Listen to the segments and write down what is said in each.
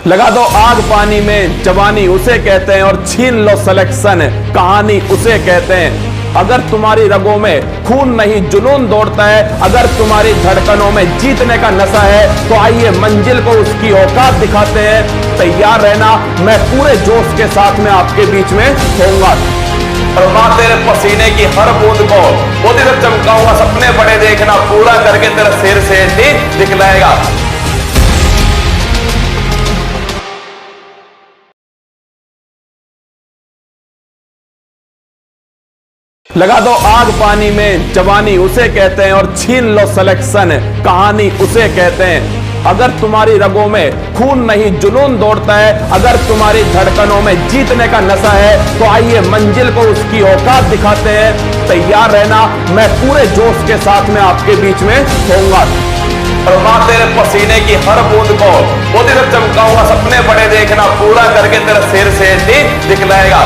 लगा दो आग पानी में, जवानी उसे कहते हैं, और छीन लो सिलेक्शन, कहानी उसे कहते हैं। अगर तुम्हारी रगों में खून नहीं जुनून दौड़ता है, अगर तुम्हारी धड़कनों में जीतने का नशा है, तो आइए मंजिल को उसकी औकात दिखाते हैं। तैयार रहना, मैं पूरे जोश के साथ में आपके बीच में होऊंगा। और मां तेरे पसीने की हर बूंद को मोदी तक चमकाऊंगा। सपने बड़े देखना, पूरा करके तेरा सिर से दिखलाएगा। लगा दो आग पानी में, जवानी उसे कहते हैं, और छीन लो सिलेक्शन, कहानी उसे कहते हैं। अगर तुम्हारी रगों में खून नहीं जुनून दौड़ता है, अगर तुम्हारी धड़कनों में जीतने का नशा है, तो आइए मंजिल को उसकी औकात दिखाते हैं। तैयार रहना, मैं पूरे जोश के साथ में आपके बीच में होऊंगा। और मां तेरे पसीने की हर बूंद को मोदी तक चमकाऊंगा। सपने बड़े देखना, पूरा करके तेरा सिर से दिखलाएगा।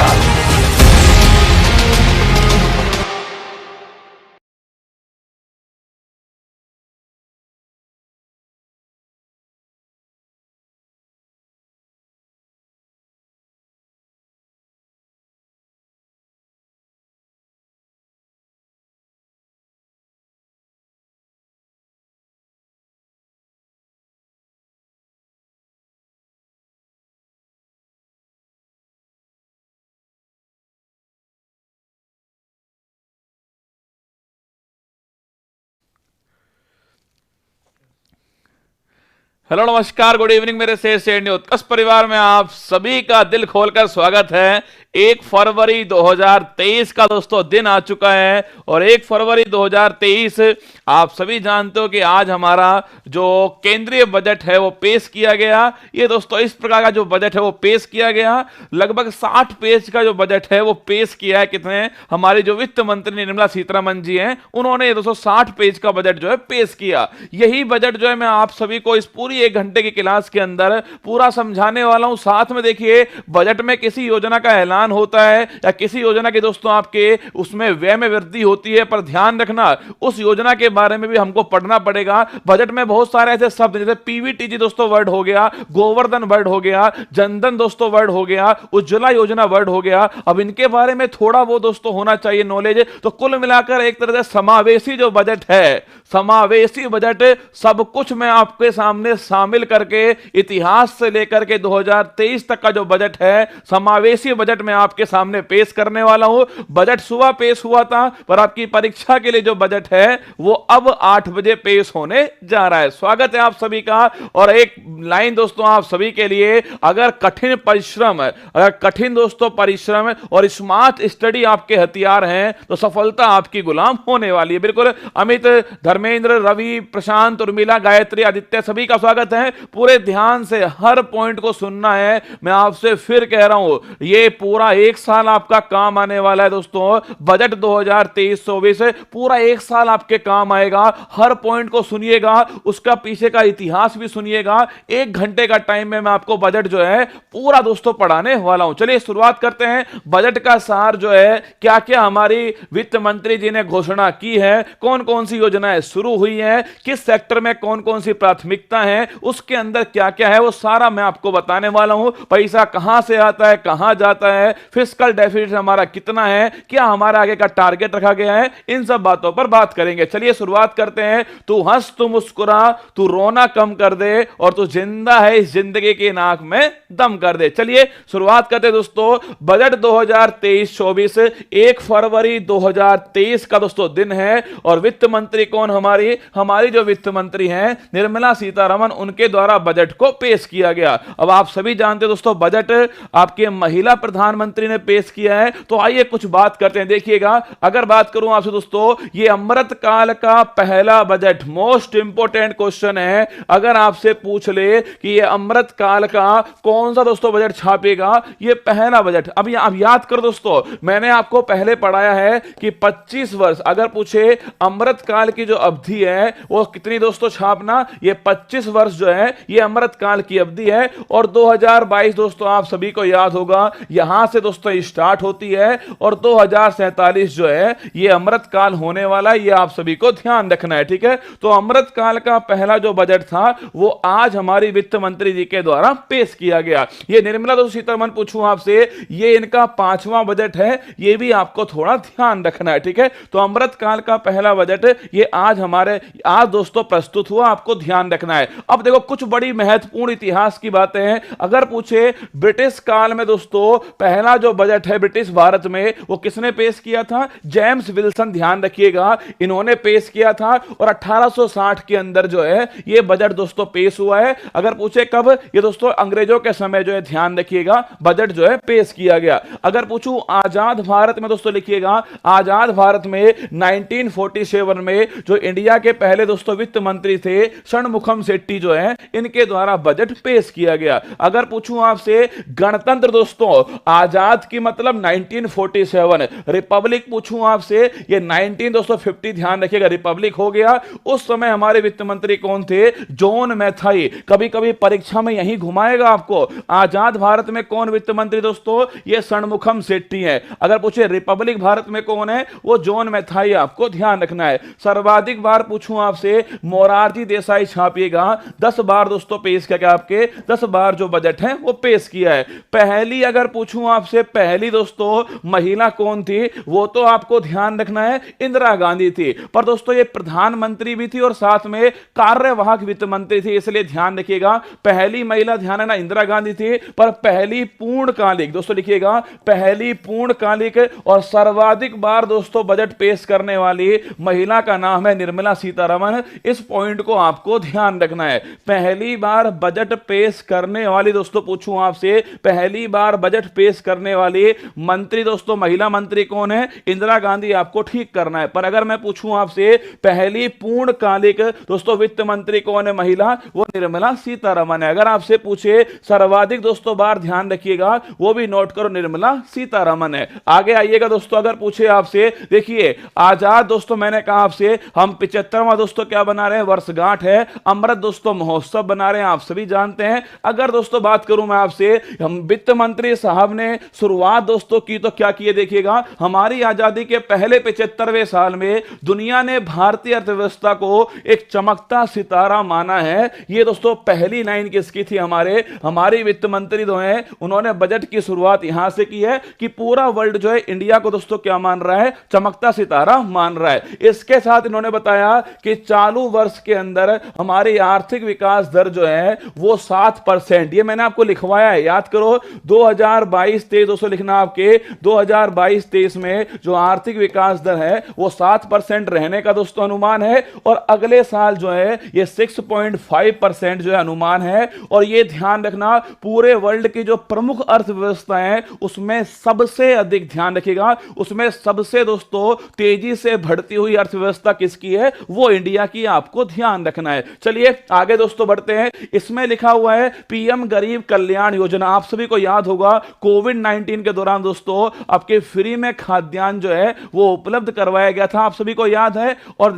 हेलो नमस्कार गुड इवनिंग मेरे से उत्कर्ष परिवार में आप सभी का दिल खोलकर स्वागत है। 1 फरवरी 2023 का दोस्तों दिन आ चुका है, और 1 फरवरी 2023 आप सभी जानते हो कि आज हमारा जो केंद्रीय बजट है वो पेश किया गया। ये दोस्तों इस प्रकार का जो बजट है वो पेश किया गया, लगभग 60 पेज का जो बजट है वो पेश किया है। कितने? हमारी जो वित्त मंत्री निर्मला सीतारमण जी हैं, उन्होंने ये दोस्तों 60 पेज का बजट जो है पेश किया। यही बजट जो है मैं आप सभी को इस पूरी 1 घंटे की क्लास के अंदर पूरा समझाने वाला हूं। साथ में देखिए, बजट में किसी योजना का ऐलान होता है या किसी योजना के दोस्तों आपके उसमें व्यय में वृद्धि होती है, पर ध्यान रखना उस योजना के बारे में भी हमको पढ़ना पड़ेगा। बजट में बहुत सारे ऐसे शब्द जैसे पीवीटीजी दोस्तों वर्ड हो गया, गोवर्धन वर्ड हो गया, जनधन दोस्तों वर्ड हो गया, उज्ज्वला योजना वर्ड हो गया। अब इनके बारे में थोड़ा वो दोस्तों होना चाहिए नॉलेज। तो कुल मिलाकर एक तरह से समावेशी जो बजट है, समावेशी बजट, सब कुछ मैं आपके सामने शामिल करके इतिहास से लेकर के 2023 तक का जो बजट है, समावेशी बजट में आपके सामने पेश करने वाला हूं। बजट सुबह पेश हुआ था, पर आपकी परीक्षा के लिए जो बजट है वो अब 8 बजे पेश होने जा रहा है। स्वागत है आप सभी का। और एक लाइन दोस्तों आप सभी के लिए, अगर कठिन परिश्रम, अगर कठिन दोस्तों परिश्रम और स्मार्ट स्टडी आपके हथियार हैं, तो सफलता आपकी गुलाम होने वाली है। बिल्कुल अमित, धर्मेंद्र, रवि, प्रशांत, उर्मिला, गायत्री, आदित्य, सभी का स्वागत है। पूरे ध्यान से हर पॉइंट को सुनना है। मैं आपसे फिर कह रहा हूं, ये पूरा 1 साल आपका काम आने वाला है दोस्तों। बजट 2023-24 पूरा 1 साल आपके काम आएगा। हर पॉइंट को सुनिएगा, उसका पीछे का इतिहास भी सुनिएगा। 1 घंटे का टाइम में मैं आपको बजट जो है पूरा दोस्तों पढ़ाने वाला हूं। चलिए शुरुआत करते हैं। बजट का सार जो है, क्या क्या हमारी वित्त मंत्री जी ने घोषणा की है, कौन कौन सी योजनाएं शुरू हुई है, किस सेक्टर में कौन कौन सी प्राथमिकता है, उसके अंदर क्या क्या है, वो सारा मैं आपको बताने वाला हूं। पैसा कहां से आता है, कहां जाता है, फिस्कल डेफिसिट हमारा कितना है, क्या हमारा आगे का टारगेट रखा गया है, इन सब बातों पर बात करेंगे। चलिए शुरुआत करते हैं। तू हंस, तू मुस्कुरा, तू रोना कम कर दे, और तू जिंदा है इस जिंदगी की नाक में दम कर दे। चलिए शुरुआत करते हैं दोस्तों। बजट 2023-24, 1 फरवरी 2023 का दोस्तों दिन है, और वित्त मंत्री कौन? हमारी जो वित्त मंत्री हैं निर्मला सीतारमण, उनके द्वारा बजट को पेश किया गया। अब आप सभी जानते हैं दोस्तों, बजट आपके महिला प्रधानमंत्री ने पेश किया है। तो आइए कुछ बात करते हैं। देखिएगा, अगर बात करूं आपसे दोस्तों, ये अमृत काल का पहला बजट, मोस्ट इंपोर्टेंट क्वेश्चन है। अगर आपसे पूछ ले कि ये अमृत काल का कौन सा दोस्तों बजट छापेगा, ये पहला बजट। अब याद करो दोस्तों, मैंने आपको पहले पढ़ाया है कि 25 वर्ष, अगर पूछे अमृत काल की जो अवधि है वो कितनी दोस्तों छापना, ये 25 वर्ष जो है ये अमृत काल की अवधि है। और 2022 दोस्तों आप सभी को याद होगा, यहां से दोस्तों स्टार्ट होती है, और 2047 जो है ये अमृत काल होने वाला है। ये आप सभी को ध्यान रखना है, ठीक है। तो अमृतकाल का पहला जो बजट था वो आज हमारी वित्त मंत्री जी के द्वारा पेश किया गया। ये निर्मला दोस्तों सीतारमण पूछूं आपसे, ये इनका 5वां बजट है, ये भी आपको थोड़ा ध्यान रखना है, ठीक है। तो अमृतकाल का पहला बजट ये आज दोस्तों प्रस्तुत हुआ, आपको ध्यान रखना है। अब देखो कुछ बड़ी महत्वपूर्ण इतिहास की बातें हैं। अगर पूछे ब्रिटिश काल में दोस्तों पहला जो बजट है ब्रिटिश भारत में वो किसने पेश किया था? जेम्स विल्सन, ध्यान रखिएगा, इन्होंने पेश किया था और 1860 के अंदर जो है ये बजट दोस्तों पेश हुआ है। अगर पूछे कब, ये दोस्तों अंग्रेजों के समय जो है ध्यान रखिएगा बजट जो है पेश किया गया। अगर पूछूं आजाद भारत में दोस्तों लिखिएगा, आजाद भारत में 1947 में जो इंडिया के पहले दोस्तों वित्त मंत्री थे षणमुखम शेट्टी जो है इनके द्वारा बजट पेश किया गया। अगर पूछूं आपसे गणतंत्र दोस्तों आजाद की मतलब 1947, रिपब्लिक पूछूं आपसे ये 1950 ध्यान रखिएगा रिपब्लिक हो गया। उस समय हमारे वित्त मंत्री कौन थे? जॉन मैथाई। कभी कभी परीक्षा में यही घुमाएगा आपको। आजाद भारत में कौन वित्त मंत्री दोस्तों? ये षणमुखम शेट्टी है। अगर पूछे रिपब्लिक भारत में कौन है? वो जॉन मैथाई, आपको ध्यान रखना है। सर्वाधिक बार पूछूं आपसे मोरारजी देसाई, छापिएगा 10 बार दोस्तों पेश किया गया, आपके 10 बार जो बजट है वो पेश किया है। पहली अगर पूछूं आपसे पहली दोस्तों महिला कौन थी, वो तो आपको ध्यान रखना है इंदिरा गांधी थी। पर दोस्तों ये प्रधानमंत्री भी थी और साथ में कार्यवाहक वित्त मंत्री थी, इसलिए ध्यान रखिएगा पहली महिला ध्यान है ना इंदिरा गांधी थी। पर पहली पूर्णकालिक दोस्तों लिखिएगा, पहली पूर्णकालिक और सर्वाधिक बार दोस्तों बजट पेश करने वाली महिला का नाम है निर्मला सीतारमण। इस पॉइंट को आपको ध्यान रखना है। पहली बार बजट पेश करने वाली दोस्तों पूछूं आपसे, पहली बार बजट पेश करने वाली मंत्री दोस्तों महिला मंत्री कौन है? इंदिरा गांधी, आपको ठीक करना है। पर अगर मैं पूछूं आपसे पहली पूर्णकालिक दोस्तों वित्त मंत्री कौन है महिला, वो निर्मला सीतारमण है। अगर आपसे पूछे सर्वाधिक दोस्तों बार, ध्यान रखिएगा वो भी नोट करो, निर्मला सीतारमण है। आगे आइएगा दोस्तों, अगर पूछे आपसे, देखिए आजाद दोस्तों मैंने कहा आपसे हम 75वां दोस्तों क्या बना रहे हैं, वर्षगांठ है। अमृत दोस्तों महोत्सव बना रहे हैं, आप सभी जानते हैं। अगर दोस्तों बात करूं मैं आपसे, हम वित्त मंत्री साहब ने शुरुआत दोस्तों की तो क्या किए देखिएगा, हमारी आजादी के पहले 75वें साल में दुनिया ने भारतीय अर्थव्यवस्था को एक चमकता सितारा माना है। ये दोस्तों पहली लाइन किसकी थी? हमारी वित्त मंत्री जो है उन्होंने बजट की शुरुआत यहां से की है कि पूरा वर्ल्ड जो है इंडिया को दोस्तों क्या मान रहा है? चमकता सितारा मान रहा है। इसके साथ इन्होंने बताया कि चालू वर्ष के अंदर हमारी आर्थिक विकास दर जो है वो 7%, ये मैंने आपको लिखवाया है, याद करो 2022-23 दोस्तों लिखना आपके 2022-23 में जो आर्थिक विकास दर है वो 7% रहने का दोस्तों अनुमान है और अगले साल जो है ये 6.5% जो है अनुमान है। और ये ध्यान रखना पूरे वर्ल्ड की जो प्रमुख अर्थव्यवस्थाएं हैं उसमें सबसे अधिक, ध्यान रखिएगा, उसमें सबसे दोस्तों तेजी से बढ़ती हुई अर्थव्यवस्था किसकी है? वो इंडिया की, आपको ध्यान रखना है। चलिए आगे दोस्तों बढ़ते हैं। इसमें लिखा हुआ है पीएम गरीब कल्याण योजना। आप सभी को याद होगा कोविड-19 के दौरान दोस्तों आपके फ्री में खाद्यान्न जो है वो उपलब्ध करवाया गया था, आप सभी को याद है। और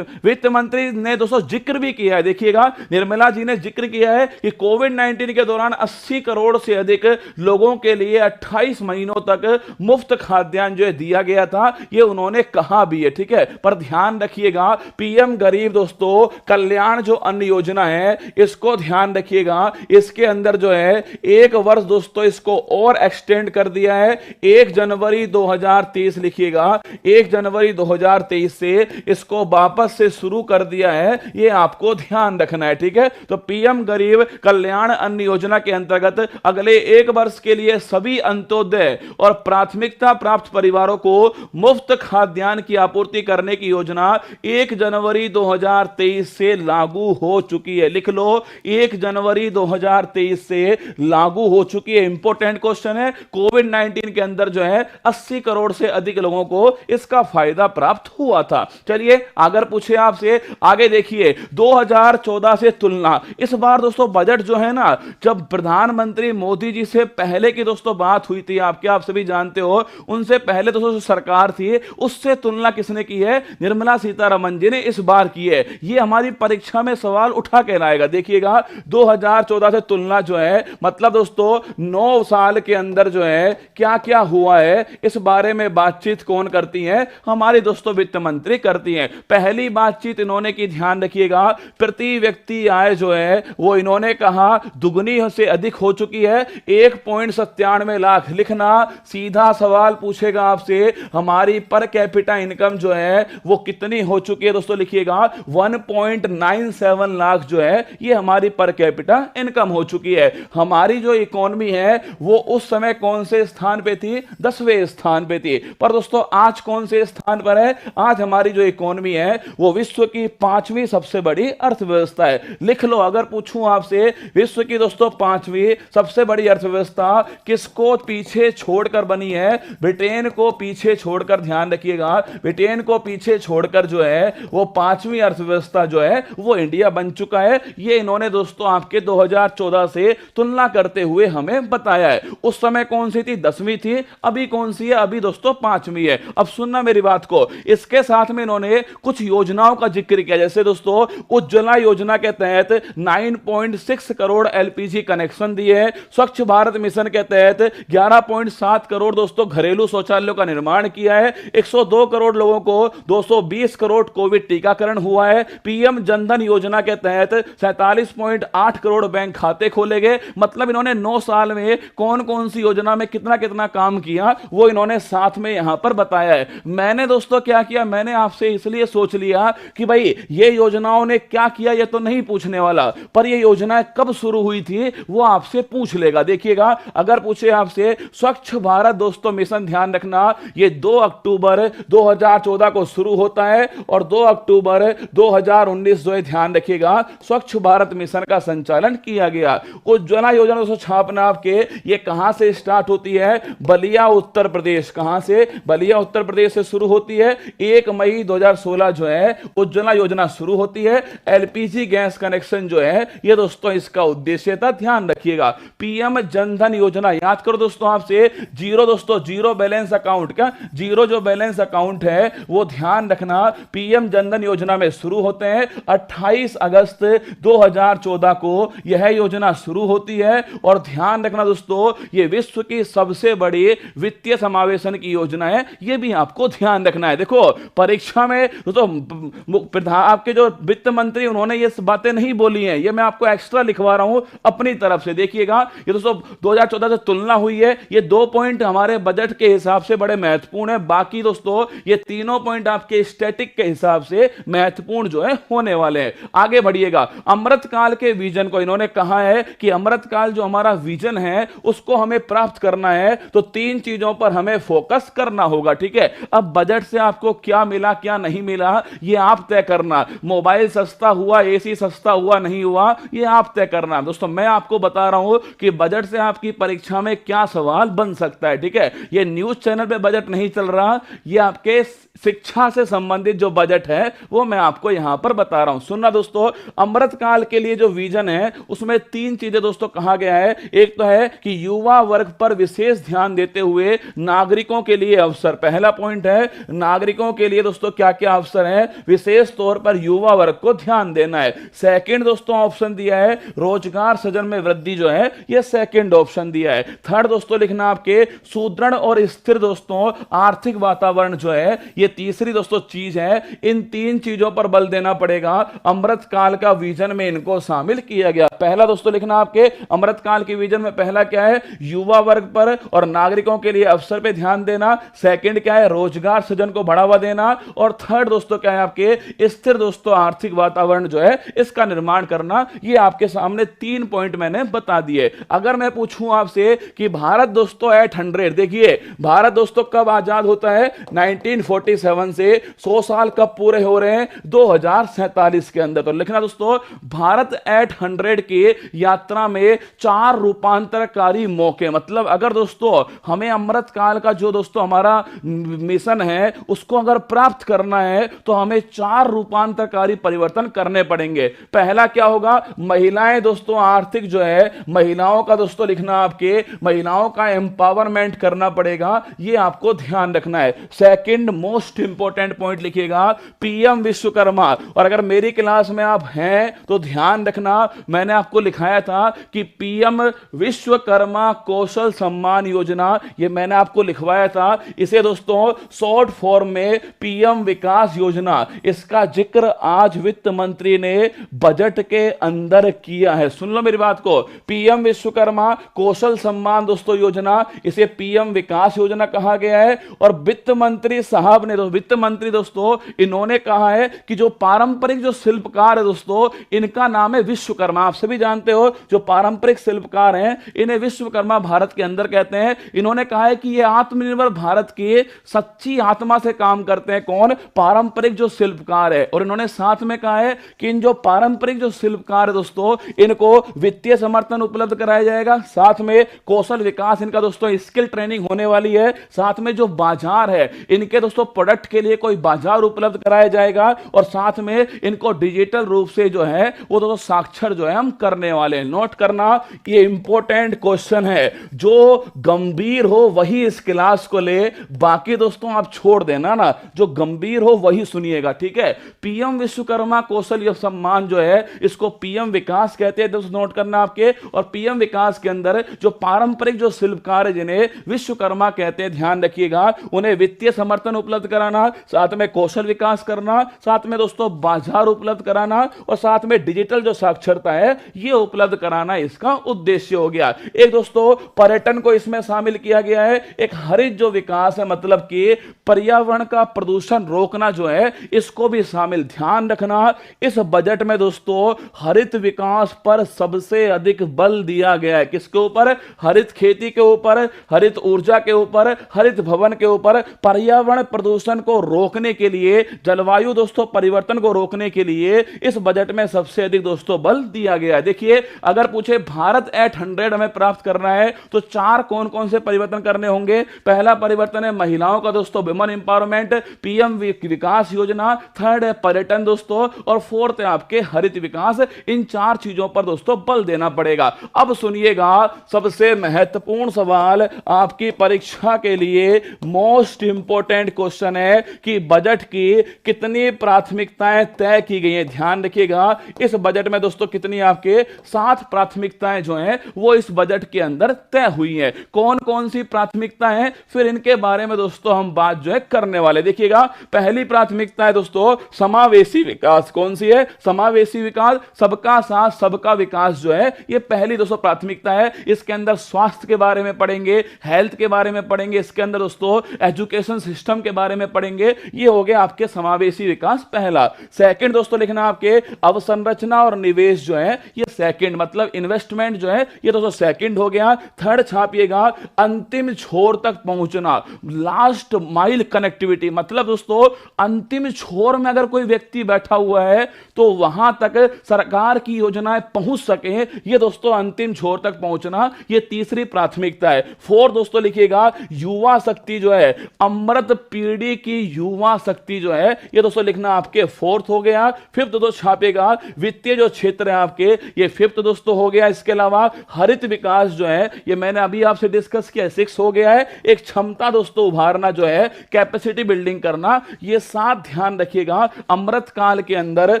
वित्त मंत्री ने दोस्तों जिक्र भी किया है, देखिएगा निर्मला जी ने जिक्र किया है कि कोविड-19 के दौरान 80 करोड़ से अधिक लोगों के लिए 28 महीनों तक मुफ्त खाद्यान्न जो है दिया गया था, ये उन्होंने कहा भी है, ठीक है। पर ध्यान रखिएगा पीएम गरीब दोस्तों कल्याण जो अन्न योजना है इसको ध्यान रखिएगा, इसके अंदर जो है एक वर्ष दोस्तों इसको और एक्सटेंड कर दिया है। 1 जनवरी 2023 लिखिएगा, 1 जनवरी 2023 से इसको वापस से शुरू कर दिया है, ये आपको ध्यान रखना है, ठीक है। तो पीएम गरीब कल्याण अन्न योजना के अंतर्गत अगले 1 वर्ष के लिए सभी अंत्योदय और प्राथमिकता प्राप्त परिवारों को मुफ्त खाद्यान्न की आपूर्ति करने की योजना 1 जनवरी 2023 से लागू हो चुकी है। लिख लो, 1 जनवरी 2023 से लागू हो चुकी है। इंपॉर्टेंट क्वेश्चन है, कोविड-19 के अंदर जो है 80 करोड़ से अधिक लोगों को इसका फायदा प्राप्त हुआ था। चलिए अगर पूछे आपसे, आगे देखिए 2014 से तुलना। इस बार दोस्तों बजट जो है ना, जब प्रधानमंत्री मोदी जी से पहले की दोस्तों बात हुई थी, आप सभी जानते हो, उनसे पहले दोस्तों जो सरकार थी उससे तुलना किसने की है? निर्मला सीतारमण जी ने इस बार की है। ये हमारी परीक्षा में सवाल उठा के लाएगा, देखिएगा 2014 से तुलना जो है, मतलब दोस्तों 9 साल के अंदर जो है क्या क्या हुआ है, इस बारे में बातचीत कौन करती है? हमारी दोस्तों वित्त मंत्री अधिक करती हैं। पहली बातचीत इन्होंने की, ध्यान रखिएगा, प्रति व्यक्ति आय जो है वो इन्होंने कहा दुगनी से अधिक हो चुकी है, 1.97 लाख। लिखना, सीधा सवाल पूछेगा आपसे, हमारी पर कैपिटा इनकम जो है वो कितनी हो चुकी है दोस्तों, लिखिएगा 1.97 लाख जो है ये हमारी पर कैपिटा इनकम हो चुकी है। हमारी जो इकोनॉमी है वो उस समय कौन से स्थान पे थी, 10वें स्थान पे थी। पर दोस्तों आज कौन से स्थान पर है, आज हमारी जो इकोनॉमी है वो विश्व की 5वीं सबसे बड़ी अर्थव्यवस्था है। लिख लो, अगर पूछूं आपसे विश्व की दोस्तों 5वीं सबसे बड़ी अर्थव्यवस्था किसको पीछे छोड़कर बनी है, ब्रिटेन को पीछे छोड़कर, ध्यान रखिएगा, ब्रिटेन को पीछे छोड़कर जो है वो 5वीं अर्थव्यवस्था जो है वो इंडिया बन चुका है। ये इन्होंने दोस्तों आपके 2014 से तुलना करते हुए हमें बताया है। उस समय कौन सी थी, 10वीं थी, अभी कौन सी है, अभी दोस्तों 5वीं है। अब सुनना मेरी बात को, इसके साथ में इन्होंने कुछ योजनाओं का जिक्र किया, जैसे दोस्तों उज्ज्वला योजना के तहत 9.6 करोड़ एलपीजी कनेक्शन दिए हैं। स्वच्छ भारत मिशन के तहत 11.7 करोड़ दोस्तों घरेलू शौचालयों का निर्माण किया है। 102 करोड़ लोगों को 220 करोड़ कोविड टीकाकरण हुआ है। पीएम जनधन योजना के तहत 47.8 करोड़ बैंक खाते खोले गए। मतलब इन्होंने 9 साल में कौन कौन सी योजना में कितना कितना काम किया वो इन्होंने साथ में यहां पर बताया है। मैंने दोस्तों क्या किया, मैंने आपसे इसलिए सोच लिया कि भाई ये योजनाओं ने क्या किया ये तो नहीं पूछने वाला, पर ये योजनाएं कब शुरू हुई थी वो आपसे पूछ लेगा। देखिएगा, अगर पूछे आपसे स्वच्छ भारत दोस्तों मिशन, ध्यान रखना, ये 2 अक्टूबर 2014 को शुरू होता है और 2 अक्टूबर 2019 जो है, ध्यान रखिएगा, स्वच्छ भारत मिशन का संचालन किया गया। उज्ज्वला योजना दोस्तों छापना आपके, ये कहां से स्टार्ट होती है, बलिया उत्तर प्रदेश। कहां से, बलिया उत्तर प्रदेश से शुरू होती है। 1 मई 2016 जो है उज्ज्वला योजना शुरू होती है। एलपीजी गैस कनेक्शन जो है ये दोस्तों इसका उद्देश्य था, ध्यान रखिएगा। पीएम जनधन योजना, याद करो दोस्तों आपसे, जीरो बैलेंस अकाउंट, का जीरो जो बैलेंस अकाउंट है वो ध्यान रखना पीएम जनधन योजना में शुरू होते हैं। 28 अगस्त 2014 को यह योजना शुरू होती है और ध्यान रखना दोस्तों ये विश्व की सबसे बड़ी वित्तीय समावेशन की योजना है, ये भी आपको ध्यान रखना है। देखो परीक्षा में दोस्तों आपके जो वित्त मंत्री उन्होंने ये बातें नहीं बोली हैं, ये मैं आपको एक्स्ट्रा लिखवा रहा हूं अपनी तरफ से। देखिएगा ये दोस्तों 2014 से तुलना हुई है, ये 2 पॉइंट हमारे बजट के हिसाब से बड़े महत्वपूर्ण है। बाकी दोस्तों ये तीनों पॉइंट आपके स्टैटिक के हिसाब से महत्वपूर्ण जो है होने वाले हैं। आगे बढ़िएगा, अमृत काल के विजन को इन्होंने कहा है कि अमृत काल जो हमारा विजन है उसको हमें प्राप्त करना है तो 3 चीजों पर हमें फोकस करना होगा, ठीक है। अब बजट से आपको क्या मिला क्या नहीं मिला ये आप तय करना, मोबाइल सस्ता हुआ, एसी सस्ता हुआ नहीं हुआ, ये आप तय करना। दोस्तों मैं आपको बता रहा हूं कि बजट से आपकी परीक्षा में क्या सवाल बन सकता है, ठीक है। ये न्यूज चैनल पे बजट नहीं चल रहा, ये आपके शिक्षा से संबंधित जो बजट है वो मैं आपको यहां पर बता रहा हूं। सुनना दोस्तों, अमृत काल के लिए जो विजन है उसमें 3 चीजें दोस्तों कहा गया है। एक तो है कि युवा वर्ग पर विशेष ध्यान देते हुए नागरिकों के लिए अवसर, पहला पॉइंट है नागरिकों के लिए दोस्तों क्या क्या अवसर है, विशेष तौर पर युवा वर्ग को ध्यान देना है। सेकंड दोस्तों ऑप्शन दिया है रोजगार सृजन में वृद्धि जो है, यह सेकंड ऑप्शन दिया है। थर्ड दोस्तों लिखना आपके सुदृढ़ और स्थिर दोस्तों आर्थिक वातावरण जो है, ये तीसरी दोस्तों चीज है। इन 3 चीजों पर बल देना पड़ेगा। अमृत काल का विजन में इनको शामिल किया गया। पहला दोस्तों लिखना आपके अमृत काल के विजन में पहला क्या है, युवा वर्ग पर और नागरिकों के लिए अवसर पे ध्यान देना। सेकंड क्या है, रोजगार सृजन को बढ़ावा देना। और थर्ड दोस्तों क्या है आपके स्थिर दोस्तों आर्थिक वातावरण जो है इसका निर्माण करना। ये आपके सामने 3 पॉइंट मैंने बता दिए। अगर मैं पूछूं आपसे कि भारत दोस्तों 800, देखिए भारत दोस्तों कब आजाद होता है, 1947 से 100 साल कब पूरे हो रहे हैं, 2047 के अंदर। तो लिखना दोस्तों भारत 800 की यात्रा में 4 रूपांतरकारी मौके, मतलब अगर दोस्तों हमें अमृत काल का जो दोस्तों हमारा मिशन है उसको अगर प्राप्त करना है तो हमें 4 रूपांतरकारी परिवर्तन करने पड़ेंगे। पहला क्या होगा, महिलाएं दोस्तों आर्थिक जो है, महिलाओं का दोस्तों लिखना आपके महिलाओं का एम्पावरमेंट करना पड़ेगा, ये आपको ध्यान रखना है। सेकंड मोस्ट इंपॉर्टेंट पॉइंट लिखिएगा पीएम विश्वकर्मा। और अगर मेरी क्लास में आप हैं तो ध्यान रखना, मैंने आपको लिखाया था कि पीएम विश्वकर्मा कौशल सम्मान योजना, ये मैंने आपको लिखवाया था। इसे दोस्तों शॉर्ट फॉर्म में पीएम पीएम विकास योजना, इसका जिक्र आज वित्त मंत्री ने बजट के अंदर किया है। सुन लो मेरी बात को, पीएम विश्वकर्मा कौशल सम्मान दोस्तों योजना, इसे पीएम विकास योजना कहा गया है। और वित्त मंत्री साहब ने, वित्त मंत्री दोस्तों, इन्होंने कहा है कि जो पारंपरिक जो शिल्पकार है दोस्तों, इनका नाम है विश्वकर्मा। आप सभी जानते हो जो पारंपरिक शिल्पकार हैं, इन्हें विश्वकर्मा भारत के अंदर कहते हैं। इन्होंने कहा है कि ये आत्मनिर्भर भारत की सच्ची आत्मा से काम करते हैं। कौन? पारंपरिक जो शिल्पकार है। और इन्होंने साथ में कहा है कि इन जो पारंपरिक जो शिल्पकार है दोस्तों, इनको वित्तीय समर्थन उपलब्ध कराया जाएगा, साथ में कौशल विकास इनका दोस्तों स्किल ट्रेनिंग होने वाली है, साथ में जो बाजार है इनके दोस्तों प्रोडक्ट के लिए कोई बाजार उपलब्ध कराया जाएगा, और साथ में इनको डिजिटल रूप से जो है वो दोस्तों साक्षर जो है हम करने वाले हैं। नोट करना, ये इंपॉर्टेंट क्वेश्चन है। जो गंभीर हो वही इस क्लास को ले, बाकी दोस्तों आप छोड़ देना ना, जो गंभीर हो वही सुनिएगा, ठीक है। पीएम विश्वकर्मा कौशल सम्मान जो है इसको पीएम विकास कहते हैं दोस्तों, नोट करना आपके। और पीएम विकास के अंदर जो पारंपरिक जो शिल्पकार है जिन्हें विश्वकर्मा कहते हैं, ध्यान रखिएगा, उन्हें वित्तीय समर्थन उपलब्ध कराना, साथ में कौशल विकास करना, साथ में दोस्तों बाजार उपलब्ध कराना, और साथ में डिजिटल जो साक्षरता है ये उपलब्ध कराना इसका उद्देश्य हो गया। एक दोस्तों पर्यटन को इसमें शामिल किया गया है, एक हरित जो विकास है, मतलब कि पर्यावरण का प्रदूषण रोकना जो है इसको भी शामिल। ध्यान रखना, इस बजट में दोस्तों हरित विकास पर सबसे अधिक बल दिया गया है। किसके ऊपर? हरित खेती के ऊपर, हरित ऊर्जा के ऊपर, हरित भवन के ऊपर। पर्यावरण प्रदूषण को रोकने के लिए, जलवायु दोस्तों परिवर्तन को रोकने के लिए इस बजट में सबसे अधिक दोस्तों बल दिया गया है। देखिए, अगर पूछे भारत एट 100 हमें प्राप्त करना है तो चार कौन कौन से परिवर्तन करने होंगे। पहला परिवर्तन है महिलाओं का दोस्तों, विमेन एम्पावरमेंट, पीएम विकास योजना, थर्ड है पर्यटन दोस्तों, और फोर्थ है आपके हरित विकास। इन चार चीजों पर दोस्तों बल देना पड़ेगा। अब सुनिएगा, सबसे महत्वपूर्ण सवाल आपकी परीक्षा के लिए, मोस्ट इंपोर्टेंट क्वेश्चन है कि बजट की कितनी प्राथमिकताएं तय की गई हैं। ध्यान रखिएगा, इस बजट में दोस्तों कितनी आपके 7 प्राथमिकताएं जो हैं वो इस बजट के अंदर तय हुई हैं। कौन कौन सी प्राथमिकताएं हैं, फिर इनके बारे में दोस्तों हम बात जो है करने वाले। देखिएगा, पहली प्राथमिकता है दोस्तों समावेशी विकास। कौन सी है? समावेशी विकास, सबका साथ सबका विकास जो है ये पहली दोस्तों प्राथमिकता है। इसके अंदर स्वास्थ्य के बारे में पढ़ेंगे, हेल्थ के बारे में पढ़ेंगे, इसके अंदर दोस्तों एजुकेशन सिस्टम के बारे में पढ़ेंगे। ये हो गया आपके समावेशी विकास पहला। सेकंड दोस्तों लिखना आपके अवसंरचना और निवेश जो है ये सेकंड, मतलब इन्वेस्टमेंट जो है ये दोस्तों सेकंड हो गया। थर्ड छापिएगा अंतिम छोर तक पहुंचना, लास्ट माइल कनेक्टिविटी, मतलब दोस्तों अंतिम छोर में अगर कोई व्यक्ति बैठा हुआ है तो वहां तक सरकार की योजनाएं पहुंच सके, ये दोस्तों अंतिम छोर तक पहुंचना, ये तीसरी प्राथमिकता है। फोर्थ दोस्तों लिखिएगा युवा शक्ति जो है, अमृत पीढ़ी की युवा शक्ति जो है ये दोस्तों लिखना आपके फोर्थ हो गया। फिफ्थ दोस्तों छापेगा वित्तीय जो क्षेत्र है आपके, ये फिफ्थ दोस्तों हो गया। इसके अलावा हरित विकास जो है ये मैंने अभी आपसे डिस्कस किया, 6 हो गया है। एक क्षमता दोस्तों उभारना जो है, कैपेसिटी बिल्डिंग करना, ये 7 ध्यान रखिएगा। अमृत काल के अंदर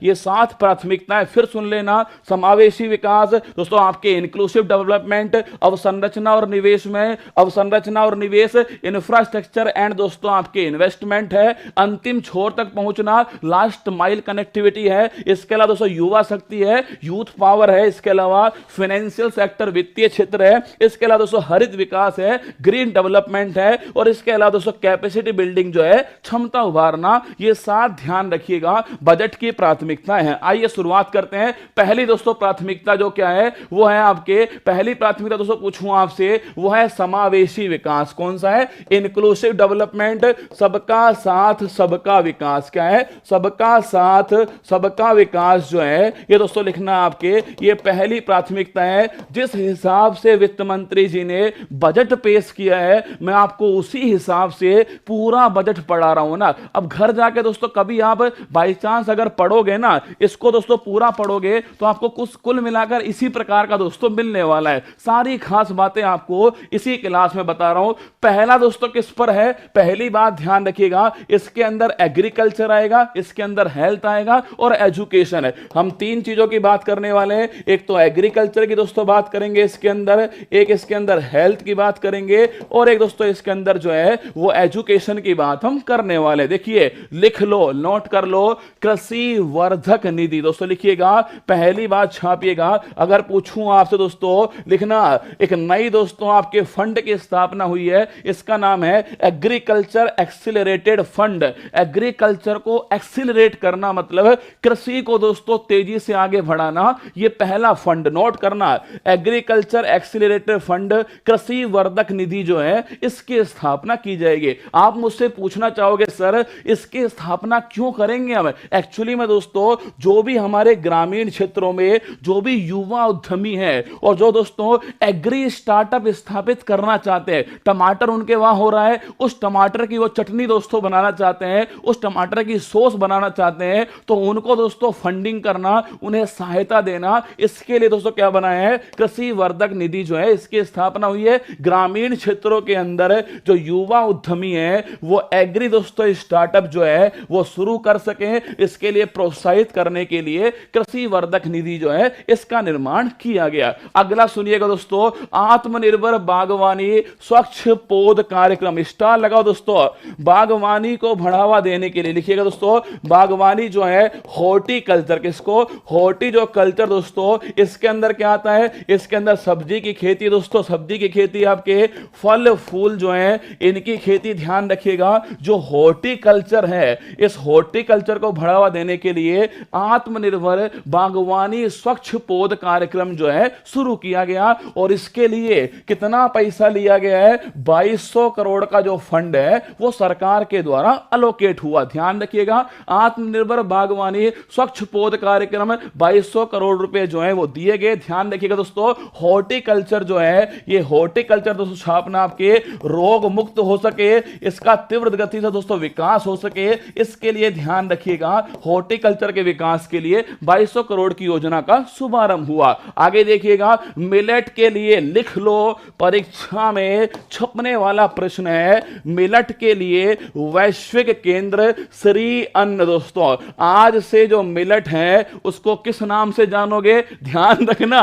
ये 7 प्राथमिकताएं फिर सुन लेना। समावेशी विकास दोस्तों आपके इंक्लूसिव डेवलपमेंट, अवसंरचना और निवेश में अवसंरचना और निवेश, इंफ्रास्ट्रक्चर एंड दोस्तों आपके इन्वेस्टमेंट है, अंतिम छोर तक पहुंचना, लास्ट माइल कनेक्टिविटी है। इसके अलावा दोस्तों युवा शक्ति है, यूथ पावर है। इसके अलावा फाइनेंशियल सेक्टर, वित्तीय क्षेत्र है। इसके अलावा दोस्तों हरित विकास है, ग्रीन डेवलपमेंट है, और इसके अलावा दोस्तों कैपेसिटी बिल्डिंग जो है, क्षमता उभारना। ये 7 ध्यान रखिएगा बजट की प्राथमिकताएं हैं। आइए शुरुआत करते हैं। पहली दोस्तों प्राथमिकता जो क्या है वो है आपके, पहली प्राथमिकता दोस्तों पूछूं आपसे, वो है समावेशी विकास। कौन सा है? इंक्लूसिव डेवलपमेंट, सबका साथ सबका विकास। क्या है? सबका साथ सबका विकास जो है ये दोस्तों लिखना आपके, ये पहली प्राथमिकता है। जिस हिसाब से वित्त मंत्री जी ने बजट पेश किया है, मैं आपको उसी हिसाब से पूरा बजट पढ़ा रहा हूं ना। अब घर जाके दोस्तों कभी आप बाई चांस अगर पढ़ोगे ना, इसको दोस्तों पूरा पढ़ोगे तो आपको कुछ कुल मिलाकर इसी प्रकार का दोस्तों मिलने वाला है। सारी खास बातें आपको इसी क्लास में बता रहा हूं। पहला दोस्तों किस पर है? पहली बात ध्यान रखिएगा, इसके अंदर एग्रीकल्चर आएगा, इसके अंदर हेल्थ आएगा और एजुकेशन है। हम 3 चीजों की बात करने वाले हैं। है, एक तो एग्रीकल्चर की दोस्तों बात करेंगे इसके अंदर, एक इसके अंदर हेल्थ की बात करेंगे, और एक दोस्तों इसके अंदर जो है वो एजुकेशन की बात हम करने वाले। देखिए लिख लो, नोट कर लो, कृषि वर्धक निधि दोस्तों लिखिएगा, पहली बात छापिएगा। अगर पूछूं आपसे दोस्तों लिखना, एक नई दोस्तों आपके फंड की स्थापना हुई है, इसका नाम है एग्रीकल्चर एक्सीलरेटेड फंड। एग्रीकल्चर को एक्सीलरेट करना मतलब कृषि को दोस्तों तेजी से आगे बढ़ाना, यह पहला फंड नोट करना। एग्रीकल्चर एक्सीलरेटेड फंड कृषि वर्धक निधि जो है इसकी स्थापना की जाएगी। आप मुझसे पूछना चाहोगे सर इसकी स्थापना क्यों करेंगे हम? एक्चुअली में दोस्तों जो भी हमारे ग्रामीण क्षेत्रों में जो भी युवा उद्यमी है और जो दोस्तों एग्री स्टार्टअप स्थापित करना चाहते हैं, टमाटर उनके वहां हो रहा है, उस टमाटर की वो चटनी दोस्तों बनाना चाहते हैं, उस टमाटर की सॉस बनाना चाहते हैं, तो उनको दोस्तों फंडिंग करना, उन्हें सहायता देना, इसके लिए दोस्तों क्या बनाया है, कृषि वर्धक निधि जो है इसकी स्थापना हुई है। ग्रामीण क्षेत्रों के अंदर जो युवा उद्यमी है वो एग्री दोस्तों स्टार्टअप जो है वो शुरू कर सके, इसके लिए प्रोत्साहित करने के लिए कृषि वर्धक निधि जो है इसका निर्माण किया गया। अगला सुनिएगा दोस्तों, आत्मनिर्भर बागवानी स्वच्छ पौध कार्यक्रम। स्टार लगाओ दोस्तों, बागवानी को बढ़ावा देने के लिए लिखिएगा दोस्तों, बागवानी जो है हॉर्टिकल्चर, किसको, हॉर्टी जो कल्चर दोस्तों, इसके अंदर क्या आता है, इसके अंदर सब्जी की खेती दोस्तों, सब्जी की खेती, आपके फल फूल जो है इनकी खेती, ध्यान रखिएगा। जो हॉर्टिकल्चर है इस हॉर्टिकल्चर को बढ़ावा देने के लिए आत्मनिर्भर बागवानी स्वच्छ पौध कार्यक्रम जो है शुरू किया गया, और इसके लिए कितना पैसा लिया गया है, 2200 करोड़ का जो फंड है वो सरकार के द्वारा अलोकेट हुआ। ध्यान रखिएगा, आत्मनिर्भर बागवानी स्वच्छ पौध कार्यक्रम 2200 करोड़ रुपए जो है वो दिए गए। ध्यान रखिएगा दोस्तों, हॉर्टिकल्चर जो है ये हॉर्टिकल्चर दोस्तों छापना आपके रोग मुक्त हो सके, इसका तीव्र गति से दोस्तों विकास हो सके, इसके लिए ध्यान रखिएगा हॉर्टिकल्चर के विकास के लिए 2200 करोड़ की योजना का शुभारंभ हुआ। आगे देखिएगा, मिलेट के लिए लिख लो, परीक्षा में छपने वाला प्रश्न है, मिलेट के लिए वैश्विक केंद्र श्री अन्न। दोस्तों आज से जो मिलेट है उसको किस नाम से जानोगे, ध्यान रखना,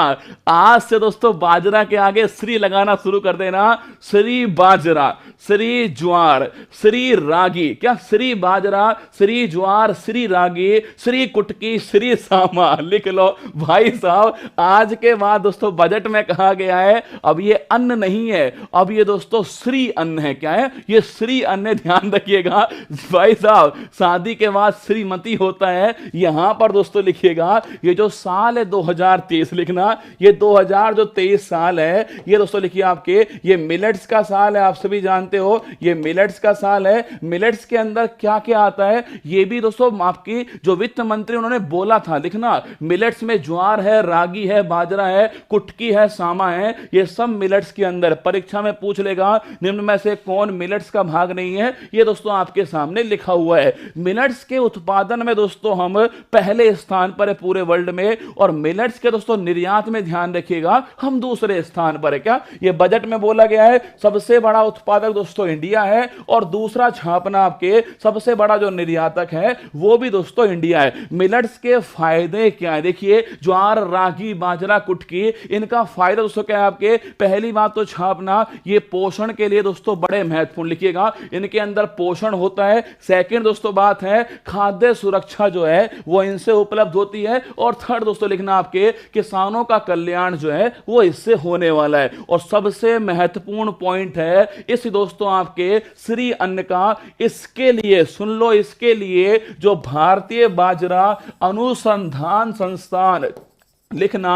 आज से दोस्तों बाजरा के आगे श्री लगाना शुरू कर देना, श्री बाजरा, श्री ज्वार, श्री रागी, क्या श्री बाजरा, श्री ज्वार, श्री रागी, श्री कुटकी, श्री सामा, लिख लो भाई साहब। आज के बाद दोस्तों बजट में कहा गया है अब ये अन्न नहीं है, अब ये दोस्तों श्री अन्न है। क्या है ये, श्री अन्न, ध्यान रखिएगा भाई साहब। शादी के बाद श्रीमती होता है, यहां पर दोस्तों लिखिएगा ये जो साल है 2023 लिखना, ये 2023 साल है, ये दोस्तों लिखिए आपके, ये मिलेट्स का साल है, आप सभी जानते हो ये मिलेट्स का साल है। मिलेट्स के अंदर क्या क्या आता है ये भी दोस्तों आपकी जो वित्त मंत्री उन्होंने बोला था, लिखना, मिलेट्स में ज्वार है, रागी है, बाजरा है, कुटकी है, सामा है, ये सब मिलेट्स के अंदर। परीक्षा में पूछ लेगा निम्न में से कौन मिलेट्स का भाग नहीं है, ये दोस्तों आपके सामने लिखा हुआ है। मिलेट्स के उत्पादन में दोस्तों हम पहले स्थान पर है पूरे वर्ल्ड में, और मिलेट्स के दोस्तों निर्यात में ध्यान रखिएगा हम दूसरे स्थान पर है। क्या ये बजट में बोला गया है, सबसे बड़ा उत्पादक दोस्तों इंडिया है, और दूसरा छापना आपके सबसे बड़ा जो निर्यातक है वो भी दोस्तों इंडिया है। मिलेट्स के फायदे क्या है, देखिए ज्वार, रागी, बाजरा, कुटकी, इनका फायदा दोस्तों क्या है आपके, पहली बात तो छापना ये पोषण के लिए दोस्तों बड़े महत्वपूर्ण, लिखिएगा इनके अंदर पोषण होता है। सेकंड दोस्तों बात है खाद्य सुरक्षा जो है वो इनसे उपलब्ध होती है, और थर्ड दोस्तों लिखना आपके किसानों का कल्याण जो है वो इससे होने वाला है। और सबसे महत्वपूर्ण पॉइंट है इस दोस्तों आपके श्री अन्न का, इसके लिए सुन लो, इसके लिए जो भारतीय बाजरा अनुसंधान संस्थान लिखना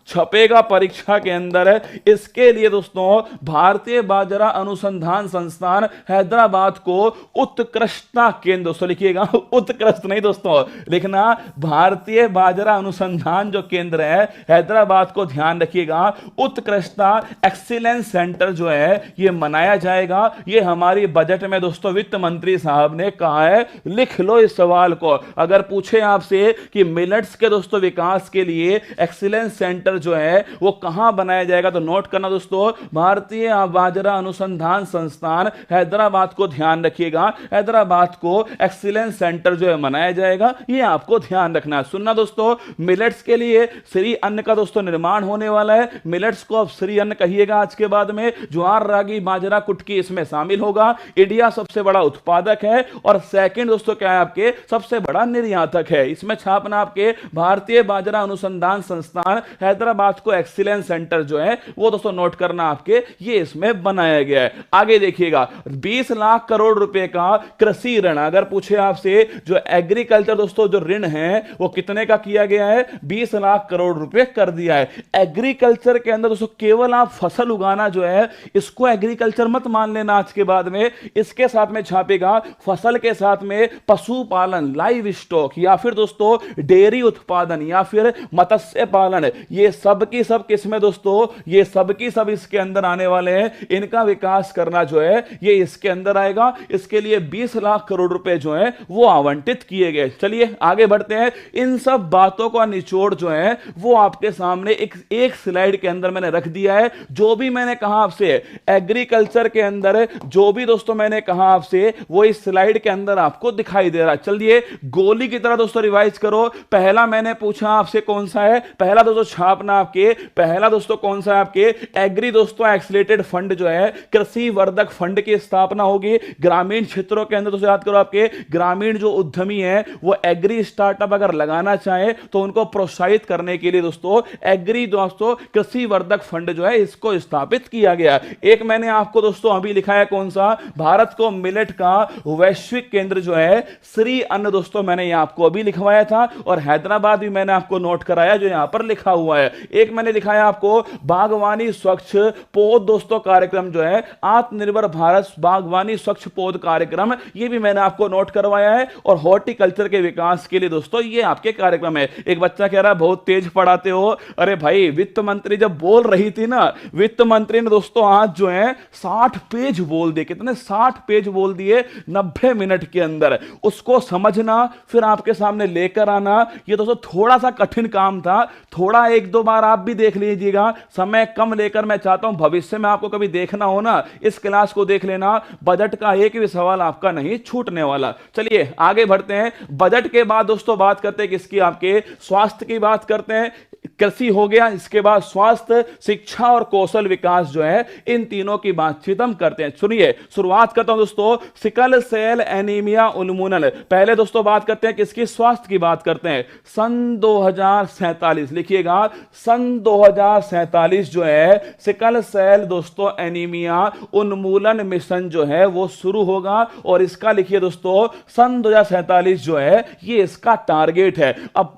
छपेगा परीक्षा के अंदर, इसके लिए दोस्तों भारतीय बाजरा अनुसंधान संस्थान हैदराबाद को उत्कृष्टता केंद्र, दोस्तों लिखिएगा उत्कृष्ट नहीं दोस्तों, लिखना भारतीय बाजरा अनुसंधान जो केंद्र है हैदराबाद को, ध्यान रखिएगा उत्कृष्टता एक्सीलेंस सेंटर जो है ये मनाया जाएगा। ये हमारी बजट में दोस्तों वित्त मंत्री साहब ने कहा है, लिख लो इस सवाल को। अगर पूछे आपसे कि मिलेट्स के दोस्तों विकास के लिए एक्सीलेंस सेंटर जो है वो कहां बनाया जाएगा, तो नोट करना दोस्तों, भारतीय बाजरा अनुसंधान संस्थान हैदराबाद को ध्यान रखिएगा, हैदराबाद को एक्सीलेंस सेंटर जो है बनाया जाएगा, ये आपको ध्यान रखना है। सुनना दोस्तों, मिलेट्स के लिए श्री अन्न का दोस्तों निर्माण होने वाला है। मिलेट्स को अब श्री अन्न कहिएगा आज के बाद में। ज्वार, रागी, बाजरा, कुटकी इसमें शामिल होगा। इंडिया सबसे बड़ा उत्पादक है और सेकंड दोस्तों क्या है, आपके सबसे बड़ा निर्यातक है। इसमें छापना आपके भारतीय बाजरा अनुसंधान संस्थान हैदराबाद को एक्सीलेंस सेंटर जो है वो दोस्तों नोट करना आपके, ये इसमें बनाया गया है। आगे देखिएगा, 20 लाख करोड़ रुपए का कृषि ऋण, अगर पूछे आपसे जो एग्रीकल्चर दोस्तों जो ऋण है वो कितने का किया गया है, 20 लाख करोड़ रुपए कर दिया है। एग्रीकल्चर के अंदर दोस्तों केवल आप फसल उगाना जो है इसको एग्रीकल्चर मत मान लेना आज के बाद में, इसके साथ में छापेगा फसल के साथ में पशुपालन, लाइव स्टॉक, या फिर दोस्तों डेयरी उत्पादन, या फिर मत्स्य पालन, ये सब की सब किस्में दोस्तों, ये सब की सब इसके अंदर आने वाले हैं। इनका विकास करना जो है ये इसके अंदर आएगा। इसके लिए 20 लाख करोड़ रुपए जो है वो आवंटित किए गए। चलिए आगे बढ़ते हैं। इन सब बातों का निचोड़ जो है वो आपके सामने एक स्लाइड के अंदर मैंने रख दिया है। जो भी मैंने कहा आपसे एग्रीकल्चर के अंदर, जो भी दोस्तों मैंने कहा आपसे, वो इस स्लाइड के अंदर आपको दिखाई दे रहा है। चलिए गोली की तरह दोस्तों रिवाइज करो। पहला मैंने पूछा आपसे कौन सा है, पहला दोस्तों छापना आपके, पहला दोस्तों कौन सा है आपके, एग्री दोस्तों एक्सीलेटेड फंड जो है, कृषि वर्धक फंड की स्थापना होगी ग्रामीण क्षेत्रों के अंदर। दोस्तों याद करो, आपके ग्रामीण जो उद्यमी है वो एग्री स्टार्टअप अगर लगाना चाहे तो उनको प्रोत्साहित करने के लिए दोस्तों एग्री दोस्तों कृषि वर्धक फंड जो है इसको स्थापित किया गया। एक मैंने आपको दोस्तों अभी लिखा है कौन सा, भारत को मिलेट का वैश्विक केंद्र जो है श्री अन्न दोस्तों मैंने यहां आपको अभी लिखवाया था, और हैदराबाद भी मैंने आपको नोट कराया जो यहां पर लिखा हुआ है। एक मैंने लिखाया आपको बागवानी स्वच्छ पौध दोस्तों कार्यक्रम जो है, आत्मनिर्भर भारत बागवानी स्वच्छ पौध कार्यक्रम, ये भी मैंने आपको नोट करवाया है। और हॉर्टिकल्चर के विकास के लिए दोस्तों ये आपके कार्यक्रम है। एक बच्चा कह रहा है बहुत तेज पढ़ाते हो। अरे भाई, वित्त मंत्री जब बोल रही थी ना, वित्त मंत्री ने दोस्तों आज जो है 60 पेज बोल दिए। कितने? 60 पेज बोल दिए 90 मिनट के अंदर। उसको समझना फिर आपके सामने लेकर आना, ये दोस्तों थोड़ा सा कठिन काम था। थोड़ा एक दो बार आप भी देख लीजिएगा, समय कम लेकर मैं चाहता हूं भविष्य में आपको कभी देखना हो ना, इस क्लास को देख लेना। बजट का एक भी सवाल आपका नहीं छूटने वाला। चलिए आगे बढ़ते हैं। बजट के बाद दोस्तों बात करते हैं किसकी, आपके स्वास्थ्य की बात करते हैं। कृषि हो गया, इसके बाद स्वास्थ्य, शिक्षा और कौशल विकास जो है, इन तीनों की बातचीत हम करते हैं। सुनिए, शुरुआत करता हूं दोस्तों सिकल सेल एनीमिया उन्मूलन। पहले दोस्तों बात करते हैं किसकी, स्वास्थ्य की बात करते हैं। सन 2047 लिखिएगा, सन 2047 जो है सिकल सेल दोस्तों एनीमिया उन्मूलन मिशन जो है वो शुरू होगा, और इसका लिखिए दोस्तों सन 2047 जो है ये इसका टारगेट है। अब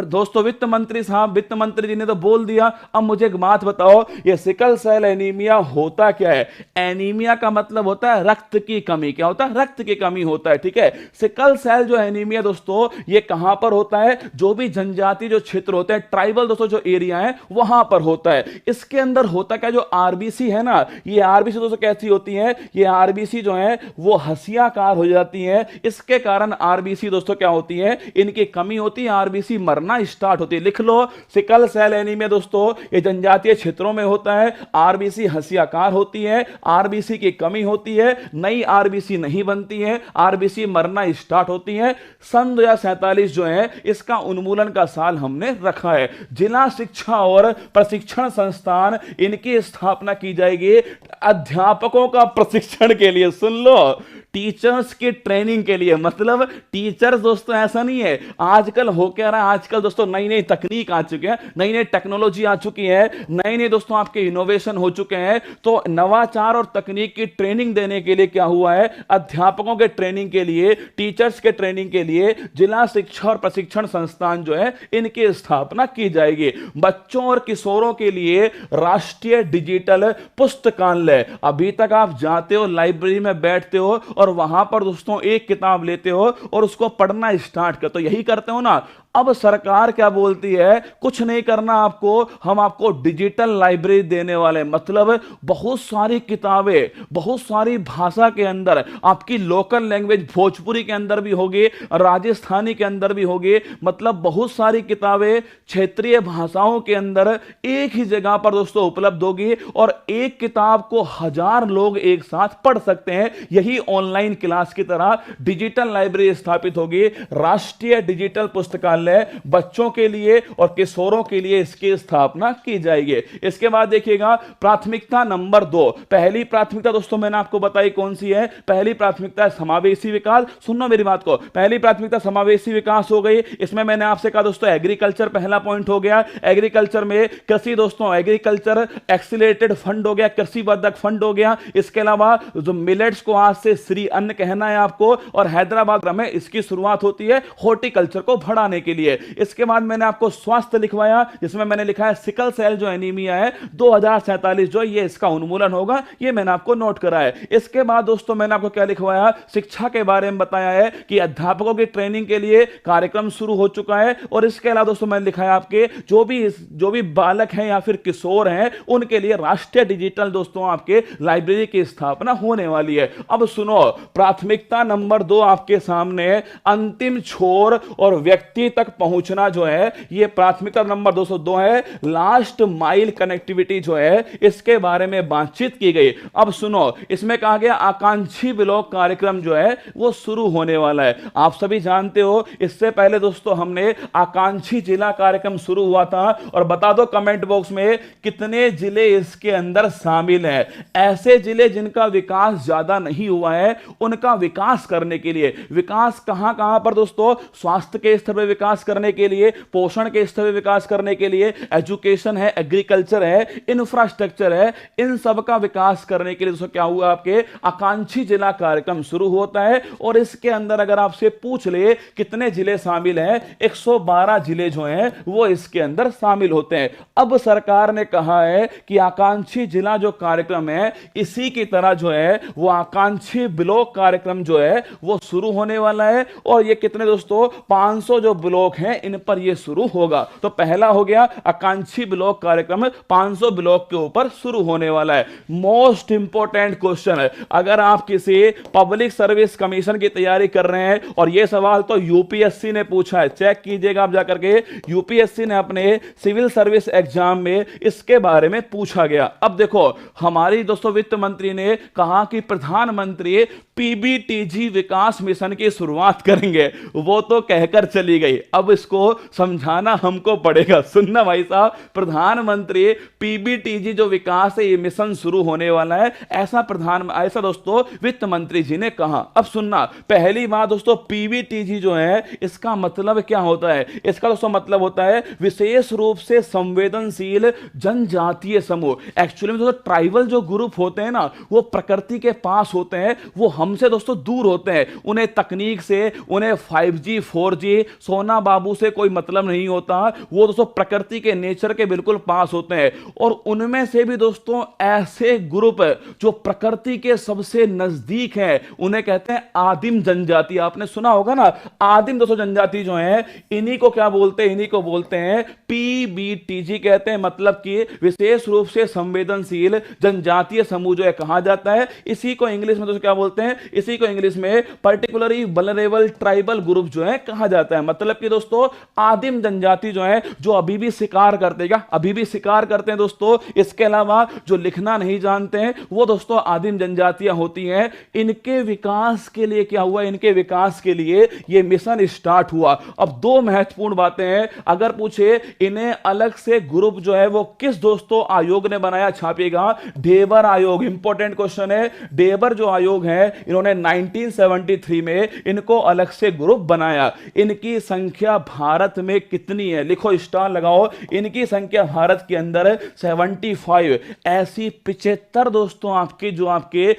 दोस्तों वित्त मंत्री साहब, वित्त मंत्री जी ने तो बोल दिया, अब मुझे एक बात बताओ, ये सिकल सेल एनीमिया होता क्या है? एनीमिया का मतलब होता है रक्त की कमी। क्या होता है? रक्त की कमी होता है, ठीक है। सिकल सेल जो एनीमिया दोस्तों ये कहां पर होता है? जो भी जनजाति जो क्षेत्र होते हैं, ट्राइबल दोस्तों जो एरिया है वहां पर होता है। इसके अंदर होता क्या, जो आरबीसी है ना, ये आरबीसी दोस्तों कैसी होती है, ये आरबीसी जो है वो हसियाकार हो जाती है। इसके कारण आरबीसी दोस्तों क्या होती है, इनकी कमी होती है, आरबीसी मरना स्टार्ट होती है। लिख लो, सिकल सेल एनीमिया दोस्तों ये जनजातीय क्षेत्रों में होता है, आरबीसी हसियाकार होती है, आरबीसी की कमी होती है, नई आरबीसी नहीं बनती है, आरबीसी मरना स्टार्ट होती है। सन 2047 जो है इसका उन्मूलन का साल हमने रखा है। जिला शिक्षा और प्रशिक्षण संस्थान, इनकी स्थापना की जाएगी अध्यापकों का प्रशिक्षण के लिए। सुन लो, टीचर्स की ट्रेनिंग के लिए। मतलब टीचर्स दोस्तों ऐसा नहीं है, आजकल हो क्या रहा है, आजकल दोस्तों नई नई तकनीक आ चुकी है, नई नई टेक्नोलॉजी आ चुकी है, नए नए दोस्तों आपके इनोवेशन हो चुके हैं। तो नवाचार और तकनीक की ट्रेनिंग देने के लिए क्या हुआ है, अध्यापकों के ट्रेनिंग के लिए, टीचर्स के ट्रेनिंग के लिए जिला शिक्षा और प्रशिक्षण संस्थान जो है इनकी स्थापना की जाएगी। बच्चों और किशोरों के लिए राष्ट्रीय डिजिटल पुस्तकालय। अभी तक आप जाते हो लाइब्रेरी में बैठते हो और वहां पर दोस्तों एक किताब लेते हो और उसको पढ़ना स्टार्ट करते हो, यही करते हो ना। अब सरकार क्या बोलती है, कुछ नहीं करना आपको, हम आपको डिजिटल लाइब्रेरी देने वाले, मतलब बहुत सारी किताबें, बहुत सारी भाषा के अंदर, आपकी लोकल लैंग्वेज भोजपुरी के अंदर भी होगी, राजस्थानी के अंदर भी होगी, मतलब बहुत सारी किताबें क्षेत्रीय भाषाओं के अंदर एक ही जगह पर दोस्तों उपलब्ध होगी और एक किताब को 1000 लोग एक साथ पढ़ सकते हैं। यही ऑनलाइन क्लास की तरह डिजिटल लाइब्रेरी स्थापित होगी। राष्ट्रीय डिजिटल पुस्तकालय बच्चों के लिए और किशोरों के लिए इसकी स्थापना की जाएगी। इसके बाद देखिएगा प्राथमिकता नंबर 2। पहली प्राथमिकता दोस्तों मैंने आपको बताई कौन सी है, पहली प्राथमिकता है समावेशी विकास। सुनो मेरी बात को, पहली प्राथमिकता समावेशी विकास हो गई। इसमें मैंने आपसे कहा दोस्तों एग्रीकल्चर पहला पॉइंट हो गया। एग्रीकल्चर में कृषि दोस्तों, एग्रीकल्चर एक्सीलरेटेड फंड हो गया, कृषि वर्धक फंड हो गया। इसके अलावा जो मिलेट्स को आज से श्री अन्न कहना है आपको, और हैदराबाद में इसकी शुरुआत होती है हॉर्टिकल्चर को बढ़ाने के लिए। इसके बाद मैंने आपको स्वास्थ्य लिखवाया, जिसमें मैंने लिखा है सिकल सेल जो एनीमिया है 2047 जो ये इसका उन्मूलन होगा, ये मैंने आपको नोट करा है। इसके बाद दोस्तों मैंने आपको क्या लिखवाया, शिक्षा के बारे में बताया है कि अध्यापकों की ट्रेनिंग के लिए कार्यक्रम शुरू हो चुका है। और इसके अलावा दोस्तों मैंने लिखा है आपके जो भी बालक हैं या फिर किशोर हैं उनके लिए राष्ट्रीय डिजिटल दोस्तों आपके लाइब्रेरी की स्थापना होने वाली है। अब सुनो, प्राथमिकता नंबर 2 आपके सामने, अंतिम छोर और व्यक्ति तक पहुंचना जो है, यह प्राथमिकता नंबर 202 है। लास्ट माइल कनेक्टिविटी जो है इसके बारे में बातचीत की गई। अब सुनो, इसमें कहा गया आकांक्षी ब्लॉक कार्यक्रम जो है वो शुरू होने वाला है। आप सभी जानते हो इससे पहले दोस्तों हमने आकांक्षी जिला कार्यक्रम शुरू हुआ था, और बता दो कमेंट बॉक्स में कितने जिले इसके अंदर शामिल हैं। ऐसे जिले जिनका विकास ज्यादा नहीं हुआ है उनका विकास करने के लिए, विकास कहां कहां पर दोस्तों, स्वास्थ्य के स्तर पर विकास करने के लिए, पोषण के स्तर पर विकास करने के लिए, एजुकेशन है, एग्रीकल्चर है, इंफ्रास्ट्रक्चर है, इन सब का विकास करने के लिए दोस्तों क्या हुआ, आपके आकांक्षी जिला कार्यक्रम शुरू होता है। और इसके अंदर अगर आपसे पूछ ले कितने जिले शामिल हैं, 112 जिले जो हैं वो इसके अंदर शामिल होते हैं। अब सरकार ने कहा है कि आकांक्षी जिला जो कार्यक्रम है इसी की तरह जो है वो आकांक्षी ब्लॉक कार्यक्रम जो है वो शुरू होने वाला है। और ये कितने दोस्तों, 500 जो ब्लॉक हैं इन पर ये शुरू होगा। तो पहला हो गया आकांक्षी ब्लॉक कार्यक्रम 500 ब्लॉक के ऊपर शुरू होने वाला है। मोस्ट इंपॉर्टेंट क्वेश्चन है, अगर आप किसी पब्लिक सर्विस कमीशन की तैयारी कर रहे हैं, और ये सवाल तो यूपीएससी ने पूछा है, चेक कीजिएगा आप जाकर के, यूपीएससी ने अपने सिविल सर्विस एग्जाम में इसके बारे में पूछा गया। अब देखो हमारी दोस्तों वित्त मंत्री ने कहा कि प्रधानमंत्री पीबीटीजी विकास मिशन की शुरुआत करेंगे, वो तो कहकर चली गई, अब इसको समझाना हमको पड़ेगा। सुनना भाई साहब, प्रधानमंत्री पीबीटीजी जो विकास है ये मिशन शुरू होने वाला है, ऐसा दोस्तों वित्त मंत्री जी ने कहा। अब सुनना, पहली बात दोस्तों, पीबीटीजी जो है इसका मतलब क्या होता है, इसका दोस्तों मतलब होता है विशेष रूप से संवेदनशील जनजातीय समूह। एक्चुअली में दोस्तों ट्राइबल जो ग्रुप होते हैं ना वो प्रकृति के पास होते हैं, वो हमसे दोस्तों दूर होते हैं, उन्हें तकनीक से, उन्हें 5G 4G सोना बाबू से कोई मतलब नहीं होता, वो दोस्तों प्रकृति के नेचर के बिल्कुल पास होते हैं। और उनमें से भी दोस्तों ऐसे ग्रुप जो प्रकृति के सबसे नजदीक है उन्हें कहते हैं आदिम जनजाति। आपने सुना होगा ना, आदिम दोस्तों जनजाति जो है इन्हीं को क्या बोलते हैं, इन्हीं को बोलते हैं पीबीटीजी कहते हैं, मतलब कि विशेष रूप से संवेदनशील जनजातीय समूह जो है कहा जाता है। इसी को इंग्लिश में दोस्तों क्या बोलते हैं, इसी को इंग्लिश में पर्टिकुलरली वल्नरेबल ट्राइबल ग्रुप जो है कहा जाता है। मतलब कि दोस्तों आदिम जनजाति जो है जो अभी भी शिकार करते हैं, अभी भी शिकार करते हैं दोस्तों, इसके अलावा जो लिखना नहीं जानते हैं वो दोस्तों आदिम जनजातियां होती हैं। इनके विकास के लिए क्या हुआ, इनके विकास के लिए यह मिशन स्टार्ट हुआ। अब दो महत्वपूर्ण बातें हैं, अगर पूछे इन्हें अलग से ग्रुप जो है वो किस दोस्तों आयोग ने बनाया, छापेगा डेबर आयोग। इंपॉर्टेंट क्वेश्चन है, डेबर जो आयोग है इन्होंने 1973 में इनको अलग से ग्रुप बनाया। इनकी संख्या भारत में कितनी है, लिखो स्टार लगाओ, इनकी संख्या भारत के अंदर 75। ऐसी 75 दोस्तों आपके जो आपके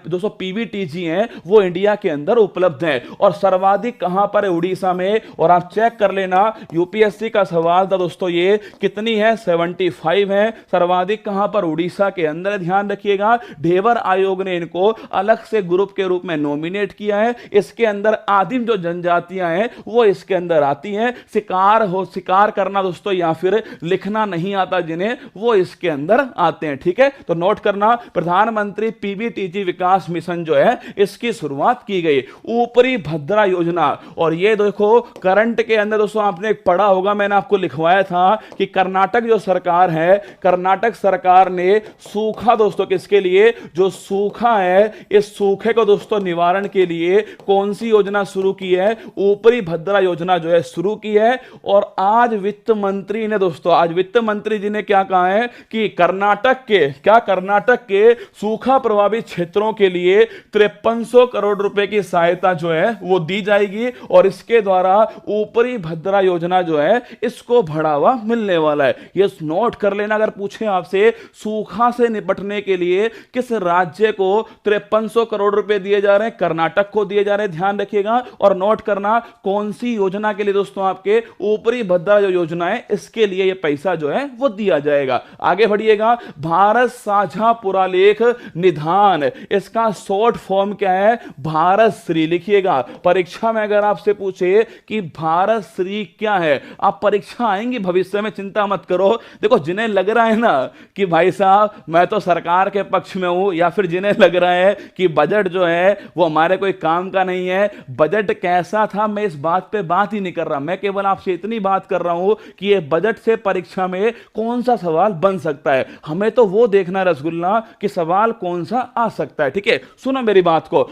दोस्तों पीबीटीजी हैं वो इंडिया के अंदर उपलब्ध हैं। और सर्वाधिक कहां पर है, उड़ीसा में। और आप चेक कर लेना, यूपीएससी का सवाल था दोस्तों, ये कितनी है, 75 है। सर्वाधिक कहां पर, उड़ीसा के अंदर। ध्यान रखिएगा, डेबर आयोग ने इनको अलग से ग्रुप के रूप में नॉमिनेट किया है। इसके अंदर आदिम जो जनजातियां हैं वो इसके अंदर अंदर आती हैं। शिकार करना दोस्तों या फिर लिखना नहीं आता जिन्हें, वो इसके अंदर आते हैं। ठीक है, तो नोट करना, प्रधानमंत्री पीबीटीजी विकास मिशन जो है इसकी शुरुआत की गई, ऊपरी भद्रा योजना। और ये देखो करंट के अंदर दोस्तों आपने पढ़ा होगा, मैंने आपको लिखवाया था कि कर्नाटक जो सरकार है, कर्नाटक सरकार ने सूखा दोस्तों किसके लिए, जो सूखा है, इस सूखे को दोस्तों निवारण के लिए कौन सी योजना शुरू की है, ऊपरी भद्रा योजना जो है शुरू की है। और आज वित्त मंत्री ने दोस्तों, आज वित्त मंत्री जी ने क्या कहा है कि कर्नाटक के सूखा प्रभावित क्षेत्रों के लिए 5300 करोड़ रुपए की सहायता जो है वो दी जाएगी और इसके द्वारा ऊपरी भद्रा योजना जो है इसको बढ़ावा मिलने वाला है। ये नोट कर लेना, अगर पूछे आपसे सूखा से निपटने के लिए किस राज्य को 5300 करोड़ रुपए दिए जा रहे हैं, कर्नाटक को दिए जा रहे हैं, ध्यान रखिएगा। और नोट करना कौन सी योजना के लिए दोस्तों, आपके ऊपरी भद्रा जो योजना है इसके लिए ये पैसा जो है वो दिया जाएगा। आगे बढ़िएगा, भारत साझा पुरालेख निधान, इसका शॉर्ट फॉर्म क्या है, भारत श्री लिखिएगा। परीक्षा में अगर आपसे पूछे कि भारत श्री क्या है, आप परीक्षा आएंगी भविष्य में, चिंता मत करो। देखो जिन्हें लग रहा है ना कि भाई साहब मैं तो सरकार के पक्ष में हूं, या फिर जिन्हें लग रहा है कि बजट जो है वो हमारे कोई काम का नहीं है, बजट कैसा था मैं इस बात पे बात ही नहीं कर रहा, मैं केवल आपसे इतनी बात कर रहा हूं कि ये बजट से परीक्षा में कौन सा सवाल बन सकता है। हमें तो वो देखना रसगुल्ला कि सवाल कौन सा आ सकता है। ठीक है, सुनो मेरी बात को।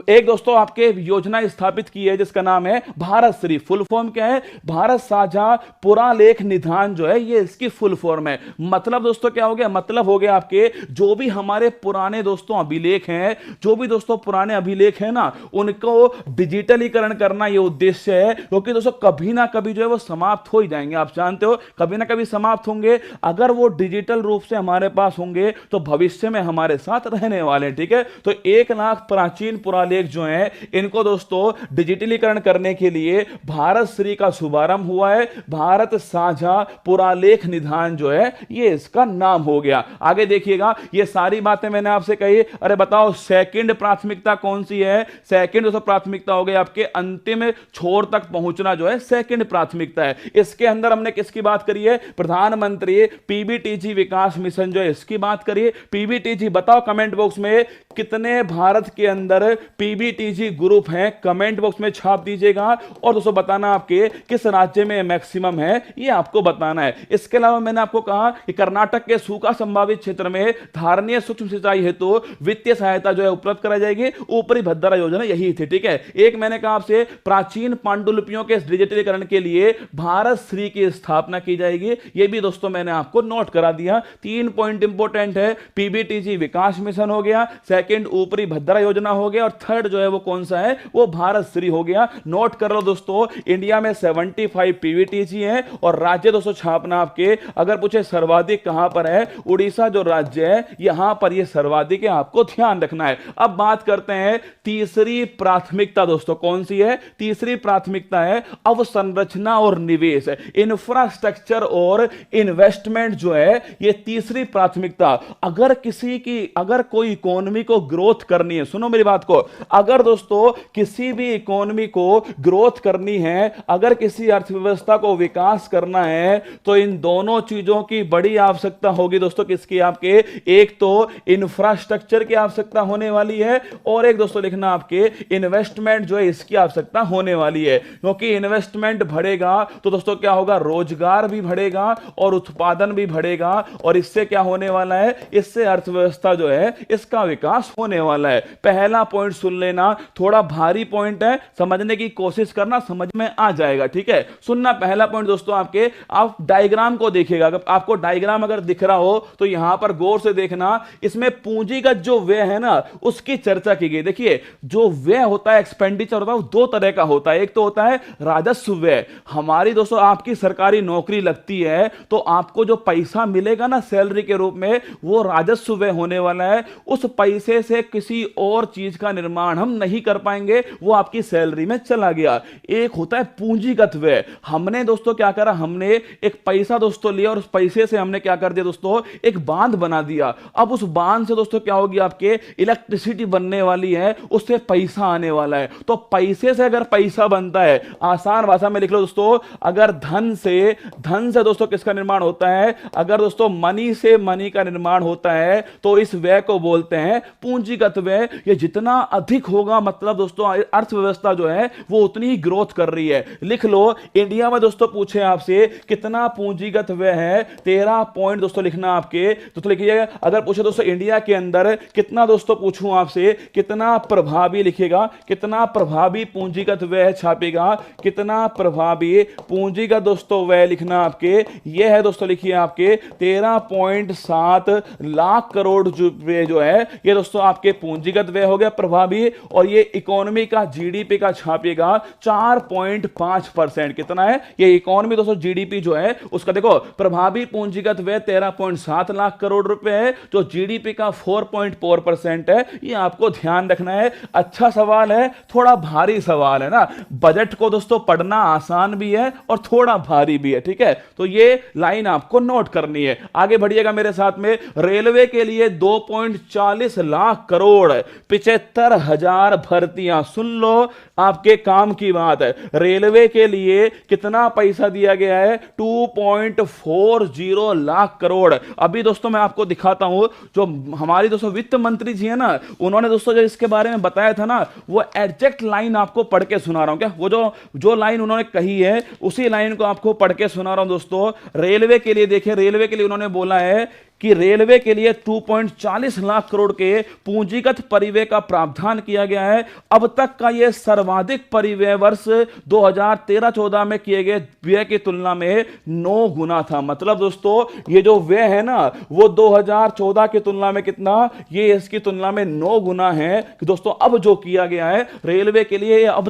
एक दोस्तों आपके योजना स्थापित की है जिसका नाम है भारत श्री। फुल फॉर्म क्या है, भारत साझा पुरालेख निधान जो है ये इसकी फुल फॉर्म है। मतलब दोस्तों क्या हो गया, मतलब हो गया आपके जो भी हमारे पुराने दोस्तों अभिलेख हैं, जो भी दोस्तों पुराने अभिलेख हैं ना, उनको डिजिटलीकरण करना ये उद्देश्य है। क्योंकि दोस्तों कभी ना कभी जो है वो समाप्त हो ही जाएंगे, आप जानते हो कभी ना कभी समाप्त होंगे। अगर वो डिजिटल रूप से हमारे पास होंगे तो भविष्य में हमारे साथ रहने वाले। ठीक है, तो 1 लाख प्राचीन पुरालेख जो हैं इनको दोस्तों डिजिटलीकरण करने के लिए भारत श्री का शुभारंभ हुआ है। भारत साझा पुरालेख निधान जो है ये इसका नाम हो गया। आगे देखिएगा, ये सारी बातें मैंने आपसे कही। अरे बताओ सेकंड प्राथमिकता कौन सी है, सेकंड दोस्तों प्राथमिकता हो गई आपके अंतिम छोर तक पहुंचना जो है सेकंड प्राथमिकता है। इसके अंदर हमने किसकी बात करी है, प्रधानमंत्री पीबीटीजी विकास मिशन जो है इसकी बात करिए। पीबीटीजी बताओ कमेंट बॉक्स में कितने भारत के अंदर पीबीटीजी ग्रुप हैं, कमेंट बॉक्स में छाप दीजिएगा। और दोस्तों बताना आपके किस राज्य में मैक्सिमम है, ये आपको बताना है। इसके अलावा मैंने आपको कहा कि कर्नाटक के सूखा संभावित क्षेत्र में धारणीय सूक्ष्म सिंचाई हेतु वित्तीय सहायता जो है उपलब्ध कराई जाएगी, ऊपरी भद्रा योजना यही थी। ठीक है, एक मैंने कहा आपसे प्राचीन पांडुलिपियों के डिजिटलीकरण के लिए भारत श्री की स्थापना की जाएगी, ये भी दोस्तों मैंने आपको नोट करा दिया। 3 पॉइंट इंपॉर्टेंट है, पीबीटीजी विकास मिशन हो गया, सेकंड ऊपरी भद्रा योजना हो गया, और थर्ड जो है वो कौन सा है, वो भारत श्री हो गया। नोट कर लो दोस्तों, इंडिया में 75 पीबीटीजी है और राज्य दोस्तों छापना आपके, अगर पूछे सर्वाधिक कहां पर है, उड़ीसा जो राज्य है यहां पर ये सर्वाधिक है, आपको ध्यान रखना है। अब बात करते हैं तीसरी प्राथमिकता दोस्तों, कौन सी है, तीसरी प्राथमिकता है अवसंरचना और निवेश, इंफ्रास्ट्रक्चर और इन्वेस्टमेंट जो है ये तीसरी प्राथमिकता। अगर कोई इकोनॉमी को ग्रोथ करनी है, सुनो मेरी बात को, अगर दोस्तों किसी भी इकोनॉमी को ग्रोथ करनी है, अगर किसी अर्थव्यवस्था को विकास करना है, तो इन दोनों चीजों की बड़ी आवश्यकता होगी दोस्तों। किसकी, आपके एक तो इंफ्रास्ट्रक्चर की आवश्यकता होने वाली है, और एक दोस्तों लिखना आपके इन्वेस्टमेंट जो है इसकी आवश्यकता होने वाली है। क्योंकि इन्वेस्टमेंट बढ़ेगा तो दोस्तों क्या होगा, रोजगार भी बढ़ेगा और उत्पादन भी बढ़ेगा, और इससे क्या होने वाला है, इससे अर्थव्यवस्था जो है इसका विकास होने वाला है। पहला पॉइंट सुन लेना, थोड़ा भारी पॉइंट है, समझने की कोशिश करना, समझ में आ जाएगा। ठीक है, सुनना पहला पॉइंट दोस्तों आपके, आप डायग्राम को देखिएगा, अगर आपको डायग्राम अगर दिख रहा हो तो यहां पर गौर से देखना, इसमें पूंजीगत जो व्यय है ना उसकी चर्चा की गई। देखिए जो व्यय होता है, एक्सपेंडिचर होता है, वो 2 तरह का होता है। एक तो होता है राजस्व व्यय, हमारी दोस्तों आपकी सरकारी नौकरी लगती है तो आपको जो पैसा मिलेगा ना सैलरी के रूप में, वो राजस्व व्यय होने वाला है। उस पैसे पैसे से किसी और चीज का निर्माण हम नहीं कर पाएंगे, वो आपकी सैलरी में चला गया। एक होता है पूंजीगत व्यय। हमने दोस्तों क्या करा, हमने एक पैसा दोस्तों लिया और उस पैसे से हमने क्या कर दिया दोस्तों, एक बांध बना दिया। अब उस बांध से दोस्तों क्या होगी, आपके इलेक्ट्रिसिटी बनने वाली है, उससे पैसा आने वाला है। तो पैसे से अगर पैसा बनता है, आसान भाषा में लिख लो दोस्तों, अगर धन से दोस्तों किसका निर्माण होता है, अगर दोस्तों मनी से मनी का निर्माण होता है, तो इस व्यय को बोलते हैं पूंजीगत व्यय। ये जितना अधिक होगा, मतलब दोस्तों अर्थव्यवस्था जो है वो उतनी ही ग्रोथ कर रही है। लिख लो, इंडिया में दोस्तों पूछे आपसे कितना पूंजीगत व्यय है, 13 पॉइंट दोस्तों लिखना आपके दोस्तों लिखिएगा। अगर पूछे दोस्तों इंडिया के अंदर कितना, दोस्तों पूछूं आपसे कितना प्रभावी, लिखिएगा कितना प्रभावी पूंजीगत व्यय छापेगा, कितना प्रभावी पूंजीगत दोस्तों व्यय लिखना आपके, यह है दोस्तों लिखिए आपके 13.7 लाख करोड़ रुपए जो है ये दोस्तों आपके पूंजीगत व्यय हो गया प्रभावी। और ये इकोनॉमी का जीडीपी का छापेगा 4.5%। कितना है ये इकोनॉमी दोस्तों, जीडीपी जो है उसका देखो, प्रभावी पूंजीगत व्यय 13.7 लाख करोड़ रुपए है, जो जीडीपी का 4.4% है। ये आपको ध्यान रखना है। अच्छा सवाल है, थोड़ा भारी सवाल है ना। बजट को दोस्तों पढ़ना आसान भी है और थोड़ा भारी भी है, ठीक है। तो ये लाइन आपको नोट करनी है। आगे बढ़िएगा मेरे साथ में। रेलवे के लिए 2.40 लाख करोड़, 75,000 भर्तियां। सुन लो, आपके काम की बात है। रेलवे के लिए कितना पैसा दिया गया है, 2.40 लाख करोड़। अभी दोस्तों मैं आपको दिखाता हूं, जो हमारी दोस्तों वित्त मंत्री जी है ना, उन्होंने दोस्तों जो इसके बारे में बताया था ना, वो एग्जैक्ट लाइन आपको पढ़ के सुना रहा हूं। क्या वो जो लाइन उन्होंने कही है, उसी लाइन को आपको पढ़ के सुना रहा हूं दोस्तों। रेलवे के लिए देखिए, रेलवे के लिए उन्होंने बोला है कि रेलवे के लिए 2.40 लाख करोड़ के पूंजीगत परिव्यय का प्रावधान किया गया है। अब तक का यह सर्वाधिक परिव्यय वर्ष 2013-14 में किए गए व्यय की तुलना में 9 गुना था। मतलब दोस्तों ये जो व्यय है ना, वो 2014 की तुलना में कितना, ये इसकी तुलना में 9 गुना है कि दोस्तों अब जो किया गया है रेलवे के लिए, ये अब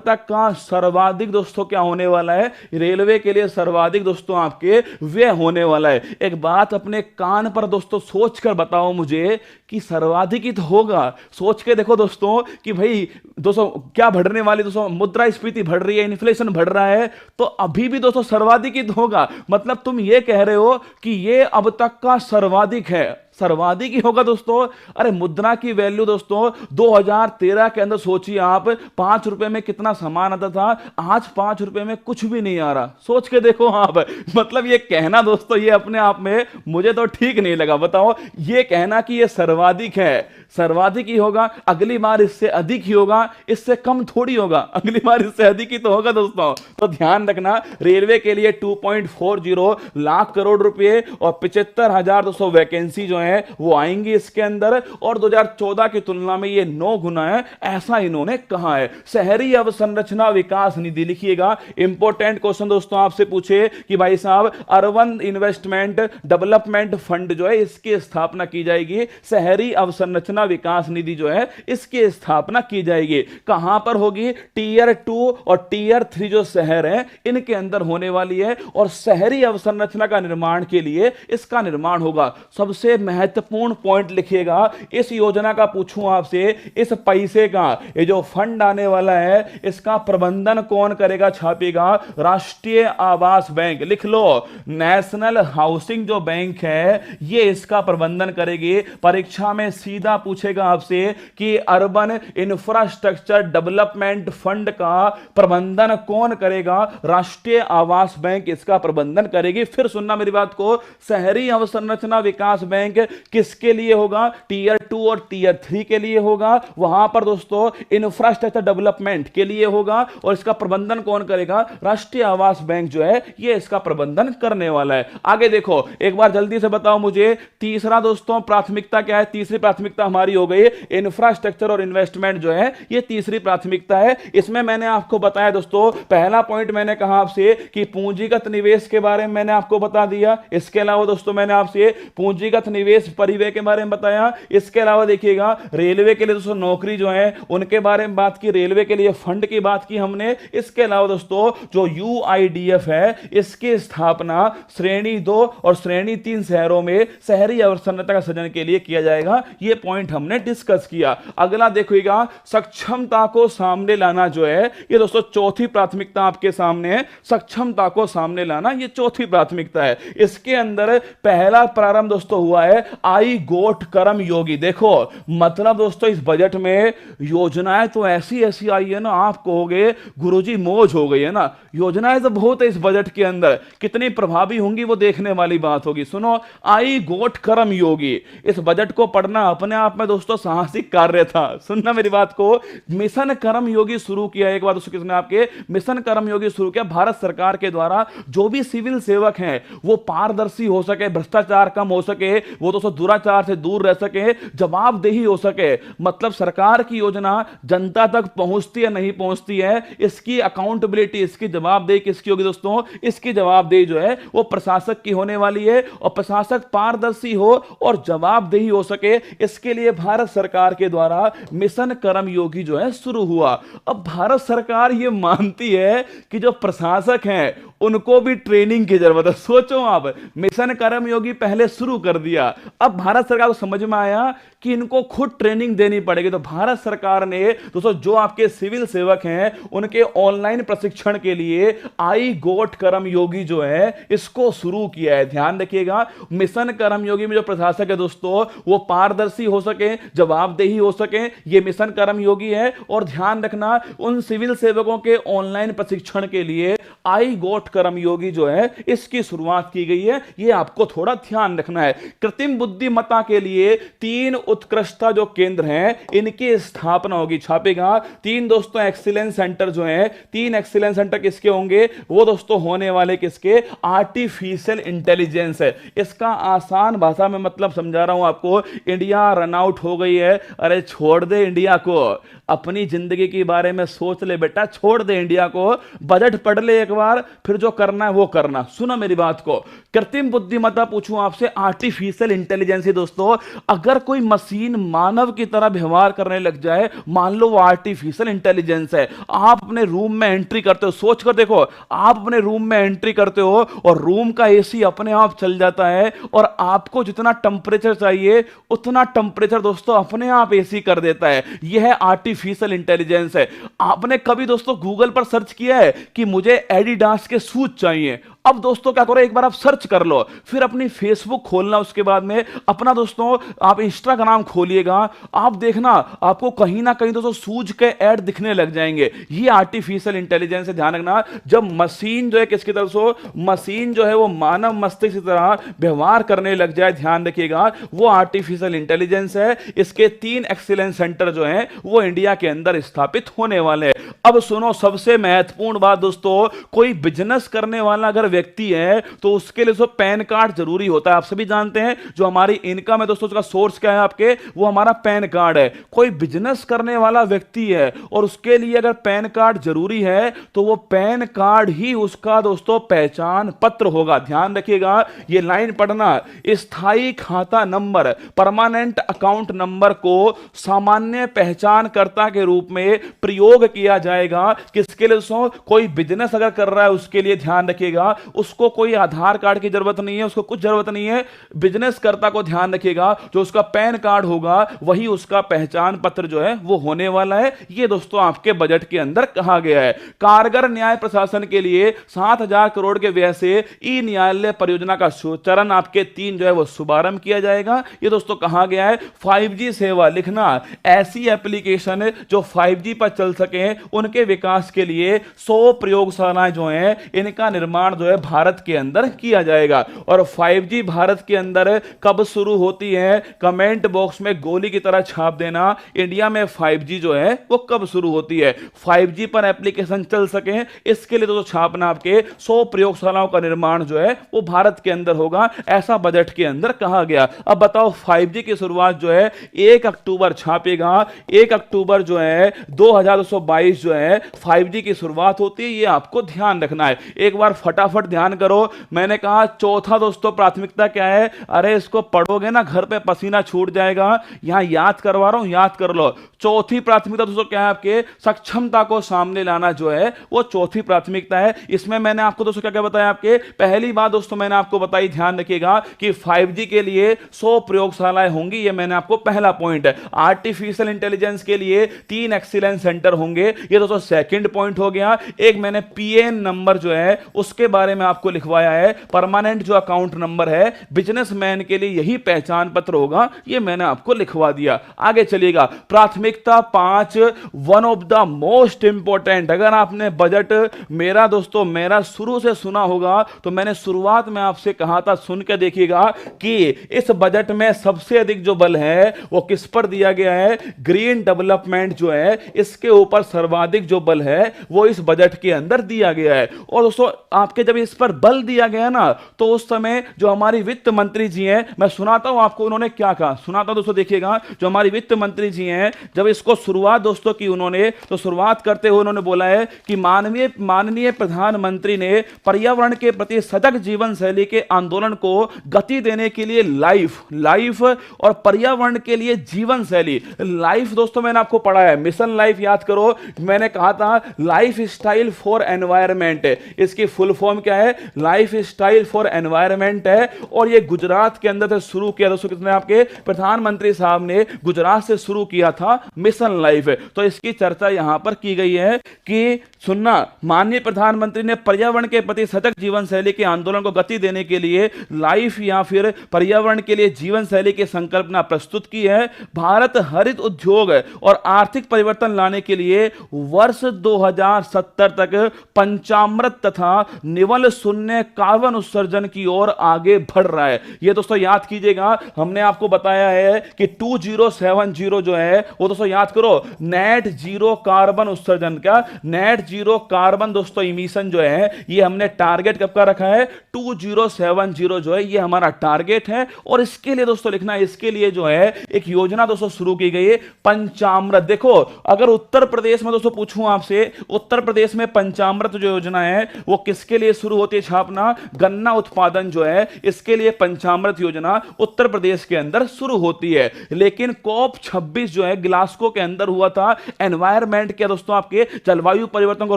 तक का सर्वाधिक दोस्तों क्या होने वाला है, रेलवे के लिए सर्वाधिक दोस्तों आपके व्यय होने वाला है। एक बात अपने कान पर दोस्तों सोच कर बताओ मुझे कि सर्वाधिक ही तो होगा। सोच के देखो दोस्तों कि भाई दोस्तों क्या बढ़ने वाली, दोस्तों मुद्रास्फीति बढ़ रही है, इन्फ्लेशन बढ़ रहा है, तो अभी भी दोस्तों सर्वाधिक ही तो होगा। मतलब तुम ये कह रहे हो कि ये अब तक का सर्वाधिक है, सर्वाधिक ही होगा दोस्तों। अरे मुद्रा की वैल्यू दोस्तों 2013 के अंदर सोचिए आप, 5 रुपए में कितना सामान आता था, आज 5 रुपए में कुछ भी नहीं आ रहा। सोच के देखो आप। मतलब ये कहना दोस्तों, ये अपने आप में मुझे तो ठीक नहीं लगा। बताओ, ये कहना कि ये सर्वाधिक है, सर्वाधिक ही होगा, अगली बार इससे अधिक ही होगा, इससे कम थोड़ी होगा, अगली बार इससे अधिक ही तो होगा दोस्तों। तो ध्यान रखना, रेलवे के लिए 2.40 लाख करोड़ रुपए और 75,000 दोस्तों वैकेंसी जो है वो आएंगी इसके अंदर, और 2014 की तुलना में ये 9 गुना है, ऐसा इन्होंने कहा है। शहरी अवसंरचना विकास निधि, लिखिएगा इंपॉर्टेंट क्वेश्चन दोस्तों आपसे पूछे कि भाई साहब अर्बन इन्वेस्टमेंट डेवलपमेंट फंड जो है इसकी स्थापना की जाएगी, शहरी अवसंरचना विकास निधि जो है इसकी स्थापना की जाएगी। कहां पर होगी, टीयर 2 और टीयर 3 जो शहर हैं इनके अंदर होने वाली है, और शहरी अवसंरचना का निर्माण के लिए इसका निर्माण होगा। सबसे महत्वपूर्ण पॉइंट लिखिएगा, इस योजना का पूछूं आपसे, इस पैसे का, ये जो फंड आने वाला है इसका प्रबंधन कौन करेगा, छापेगा राष्ट्रीय आवास बैंक। लिख लो, नेशनल हाउसिंग जो बैंक है ये इसका प्रबंधन करेगी। परीक्षा में सीधा पूछेगा आपसे कि अर्बन इंफ्रास्ट्रक्चर डेवलपमेंट फंड का प्रबंधन कौन करेगा, राष्ट्रीय आवास बैंक इसका प्रबंधन करेगी। फिर सुनना मेरी बात को, शहरी अवसंरचना विकास बैंक किसके लिए होगा, टीयर 2 और टीयर 3 के लिए होगा। वहां पर दोस्तों इंफ्रास्ट्रक्चर डेवलपमेंट के लिए होगा, और इसका प्रबंधन कौन करेगा, राष्ट्रीय आवास बैंक जो है ये इसका प्रबंधन करने वाला है। आगे देखो, एक बार जल्दी से बताओ मुझे, तीसरा दोस्तों प्राथमिकता क्या है, तीसरी प्राथमिकता हमारी हमारी हो गई इंफ्रास्ट्रक्चर और इन्वेस्टमेंट जो है ये तीसरी प्राथमिकता है। इसमें मैंने आपको बताया दोस्तों, पहला पॉइंट मैंने कहा आपसे कि पूंजीगत निवेश के बारे में मैंने आपको बता दिया। इसके अलावा दोस्तों मैंने आपसे पूंजीगत निवेश परिव्यय के बारे में बताया। इसके अलावा देखिएगा रेलवे के लिए दोस्तों नौकरी जो है उनके बारे में बात की, रेलवे के लिए फंड की बात की हमने। इसके अलावा दोस्तों जो यूआईडीएफ है इसकी स्थापना श्रेणी 2 और श्रेणी 3 शहरों में शहरी अवसंरचना का सृजन के लिए किया जाएगा। यह पॉइंट हमने डिस्कस किया। अगला देखिएगा सक्षमता को सामने लाना जो है ये दोस्तों चौथी प्राथमिकता आपके सामने है। सक्षमता को सामने लाना ये चौथी प्राथमिकता है। इसके अंदर पहला प्रारंभ दोस्तों हुआ है आई गोठ कर्म योगी। देखो मतलब दोस्तों इस बजट में योजनाएं तो ऐसी ऐसी आई है ना, आप कहोगे गुरुजी मौज हो गई है ना। योजनाएं तो बहुत है इस बजट के अंदर, कितनी प्रभावी होंगी वो देखने वाली बात होगी। सुनो, आई गोठ कर्म योगी, इस बजट को पढ़ना अपने आप में दोस्तों साहसिक कार्य था। सुनना मेरी बात को, मिशन कर्म योगी शुरू किया एक बार दोस्तों, किसने आपके मिशन कर्म योगी शुरू किया भारत सरकार के द्वारा। जो भी सिविल सेवक हैं वो पारदर्शी हो सके, भ्रष्टाचार कम हो सके, वो दोस्तों दुराचार से दूर रह सके, जवाबदेही हो सके। मतलब सरकार की योजना जनता तक पहुंचती है नहीं पहुंचती है, इसकी अकाउंटेबिलिटी, इसकी जवाबदेही किसकी होगी दोस्तों? इसकी जवाबदेही जो है वो प्रशासक की होने वाली है। और प्रशासक पारदर्शी हो और जवाबदेही हो सके, इसके लिए भारत सरकार के द्वारा मिशन कर्म योगी जो है शुरू हुआ। अब भारत सरकार ये मानती है कि जो प्रशासक हैं उनको भी ट्रेनिंग की जरूरत है। सोचो आप, मिशन कर्म योगी पहले शुरू कर दिया, अब भारत सरकार को समझ में आया कि इनको खुद ट्रेनिंग देनी पड़ेगी। तो भारत सरकार ने दोस्तों जो आपके सिविल सेवक हैं उनके ऑनलाइन प्रशिक्षण के लिए आई गोठ कर्म योगी जो है इसको शुरू किया है। ध्यान रखिएगा, मिशन कर्म योगी में जो प्रशासक है दोस्तों वो पारदर्शी हो सके, जवाबदेही हो सके, ये मिशन कर्म योगी है। और ध्यान रखना, उन सिविल सेवकों के ऑनलाइन प्रशिक्षण के लिए आई गोठ कर्म योगी जो है इसकी शुरुआत की गई है। ये आपको थोड़ा ध्यान रखना है। कृत्रिम बुद्धिमत्ता के लिए 3 उत्कृष्टता जो केंद्र हैं इनकी स्थापना होगी। छापेगा 3 दोस्तों एक्सीलेंस सेंटर जो हैं, 3 एक्सीलेंस सेंटर किसके होंगे? वो दोस्तों होने वाले किसके? आर्टिफिशियल इंटेलिजेंस है। इसका आसान भाषा में मतलब समझा रहा हूं आपको। इंडिया रन आउट हो गई है, अरे छोड़ दे इंडिया को, अपनी जिंदगी के बारे में सोच ले बेटा, छोड़ दे इंडिया को, बजट पढ़ ले एक बार, फिर जो करना है वो करना। सुनो मेरी बात को, कृत्रिम बुद्धिमत्ता पूछूं आपसे, आर्टिफिशियल इंटेलिजेंस दोस्तों, अगर कोई मशीन मानव की तरह व्यवहार करने लग जाए, मान लो वो आर्टिफिशियल इंटेलिजेंस है। आप अपने रूम में एंट्री करते हो, सोच कर देखो, आप अपने रूम में एंट्री करते हो और रूम का एसी अपने आप चल जाता है और आपको जितना टेंपरेचर चाहिए उतना टेंपरेचर दोस्तों अपने आप एसी कर देता है। यह आर्टिफिशियल इंटेलिजेंस है। आपने कभी दोस्तों गूगल पर सर्च किया है कि मुझे एडिडास के शूज चाहिए? अब दोस्तों क्या करो, एक बार आप सर्च कर लो, फिर अपनी फेसबुक खोलना, उसके बाद में अपना दोस्तों आप इंस्टाग्राम खोलिएगा, आप देखना आपको कहीं ना कहीं दोस्तों शूज के ऐड दिखने लग जाएंगे। ये आर्टिफिशियल इंटेलिजेंस है। ध्यान रखना, जब मशीन जो है किसकी तरफ से, मशीन जो है वो मानव मस्तिष्क की तरह व्यवहार करने लग जाए, ध्यान रखिएगा, वो आर्टिफिशियल इंटेलिजेंस है। इसके 3 एक्सीलेंस सेंटर जो है वो इंडिया के अंदर स्थापित होने वाले हैं। अब सुनो सबसे महत्वपूर्ण बात दोस्तों, कोई बिजनेस करने वाला अगर व्यक्ति है तो उसके लिए पैन कार्ड जरूरी होता है। आप सभी जानते हैं जो हमारी इनकम है दोस्तों, उसका सोर्स क्या है आपके, वो हमारा पैन कार्ड है। कोई बिजनेस करने वाला व्यक्ति है और उसके लिए अगर पैन कार्ड जरूरी है तो वो पैन कार्ड ही उसका दोस्तों पहचान पत्र होगा। ध्यान रखिएगा, ये लाइन पढ़ना, स्थायी खाता नंबर, परमानेंट अकाउंट नंबर को सामान्य पहचानकर्ता के रूप में प्रयोग किया जाएगा। किसके लिए दोस्तों? कोई बिजनेस अगर कर रहा है उसके लिए। ध्यान रखिएगा, उसको कोई आधार कार्ड की जरूरत नहीं है, उसको कुछ जरूरत नहीं है। बिजनेस कर्ता को ध्यान रखिएगा, जो उसका पैन कार्ड होगा वही उसका पहचान पत्र जो है वो होने वाला है। ये दोस्तों आपके बजट के अंदर कहा गया है। कारगर न्याय प्रशासन के लिए 7,000 करोड़ के व्यय से ई न्यायालय परियोजना का चरण आपके 3 जो है वो शुभारंभ किया जाएगा। ये दोस्तों कहा गया है। 5G सेवा लिखना, ऐसी एप्लीकेशन जो 5G पर चल सके उनके विकास के लिए 100 प्रयोगशालाएं जो हैं इनका निर्माण जो है भारत के अंदर किया जाएगा। और 5G भारत के अंदर कब शुरू होती है, कमेंट बॉक्स में गोली की तरह छाप देना। इंडिया में 5G जो है वो कब शुरू होती है, 5G पर एप्लीकेशन चल सके इसके लिए तो छापना आपके 100 प्रयोगशालाओं का निर्माण जो है वो भारत के अंदर होगा, ऐसा बजट के अंदर कहा गया। अब बताओ 5G की शुरुआत जो है 1 अक्टूबर छापेगा, 1 अक्टूबर जो है 2222 जो है 5G की शुरुआत होती है, ये आपको ध्यान रखना है। एक बार फटाफट ध्यान करो, मैंने कहा चौथा दोस्तों प्राथमिकता क्या है, अरे इसको पढ़ोगे ना घर पे पसीना छूट जाएगा, यहां याद करवा रहा हूं, याद कर लो। चौथी प्राथमिकता दोस्तों क्या है, आपके सक्षमता को सामने लाना जो है वो चौथी प्राथमिकता है। इसमें मैंने आपको दोस्तों क्या क्या बताया, आपके पहली बात दोस्तों मैंने आपको बताई, ध्यान रखिएगा कि 5G के लिए 100 प्रयोगशालाएं होंगी, ये मैंने आपको पहला पॉइंट है। आर्टिफिशियल इंटेलिजेंस के लिए 3 एक्सीलेंस सेंटर होंगे, ये दोस्तों सेकंड पॉइंट हो गया। एक मैंने PN नंबर जो है उसके बारे में आपको लिखवाया है, परमानेंट जो अकाउंट नंबर है, बिजनेसमैन के लिए यही पहचान पत्र होगा, ये मैंने आपको लिखवा दिया। आगे चलिएगा, प्राथमिकता 5, one of the most important. अगर आपने बजट मेरा दोस्तों मेरा शुरू से सुना होगा तो मैंने शुरुआत में आपसे कहा था, सुन के देखिएगा कि इस बजट में सबसे अधिक जो बल है वो किस पर दिया गया है, ग्रीन डेवलपमेंट जो है इसके ऊपर सर्वाधिक जो बल है वो इस बजट के अंदर दिया गया है। और दोस्तों आपके जब इस पर बल दिया गया ना तो उस समय जो हमारी वित्त मंत्री जी हैं, मैं सुनाता हूं आपको उन्होंने क्या कहा, सुनाता हूं दोस्तों देखिएगा। जो हमारी वित्त मंत्री जी हैं जब इसको शुरुआत दोस्तों की उन्होंने, तो शुरुआत करते हुए उन्होंने बोला है कि माननीय प्रधानमंत्री ने पर्यावरण के प्रति सजग जीवन शैली के आंदोलन को गति देने के लिए लाइफ और पर्यावरण के लिए जीवन शैली, लाइफ दोस्तों मैंने आपको पढ़ा है, मिशन लाइफ याद करो, मैंने कहा था लाइफ स्टाइल फॉर एनवायरमेंट, इसकी फुल फॉर्म क्या है, लाइफ स्टाइल फॉर एनवायरमेंट है। और ये गुजरात के अंदर से शुरू किया दोस्तों, किसने, आपके प्रधानमंत्री साहब ने गुजरात से शुरू किया था मिशन लाइफ। तो इसकी चर्चा यहां पर की गई है कि सुनना, माननीय प्रधानमंत्री ने पर्यावरण के प्रति सजग जीवन शैली के आंदोलन को गति देने के लिए लाइफ या फिर पर्यावरण के लिए जीवन शैली की संकल्पना प्रस्तुत की है। भारत हरित उद्योग और आर्थिक परिवर्तन लाने के लिए वर्ष 2070 तक पंचामृत तथा निवल शून्य कार्बन उत्सर्जन की ओर आगे बढ़ रहा है। यह दोस्तों याद कीजिएगा, हमने आपको बताया है कि 2070 जो है वो दोस्तों याद करो, नेट जीरो कार्बन उत्सर्जन का, नेट जीरो कार्बन दोस्तों इमिशन जो है ये हमने टारगेट कब का रखा है, 2070 जो है ये हमारा टारगेट है। और इसके लिए दोस्तों लिखना है, इसके लिए जो है एक योजना दोस्तों शुरू की गई है, पंचामृत। देखो अगर उत्तर प्रदेश में दोस्तों पूछूं आपसे, उत्तर प्रदेश में पंचामृत जो योजना है वो किसके लिए शुरू होती है, छापना, गन्ना उत्पादन जो है इसके लिए पंचामृत योजना उत्तर प्रदेश के अंदर शुरू होती है। लेकिन COP26 जो है ग्लासगो के अंदर हुआ था, एनवायरमेंट के दोस्तों आपके जलवायु परिवर्तन को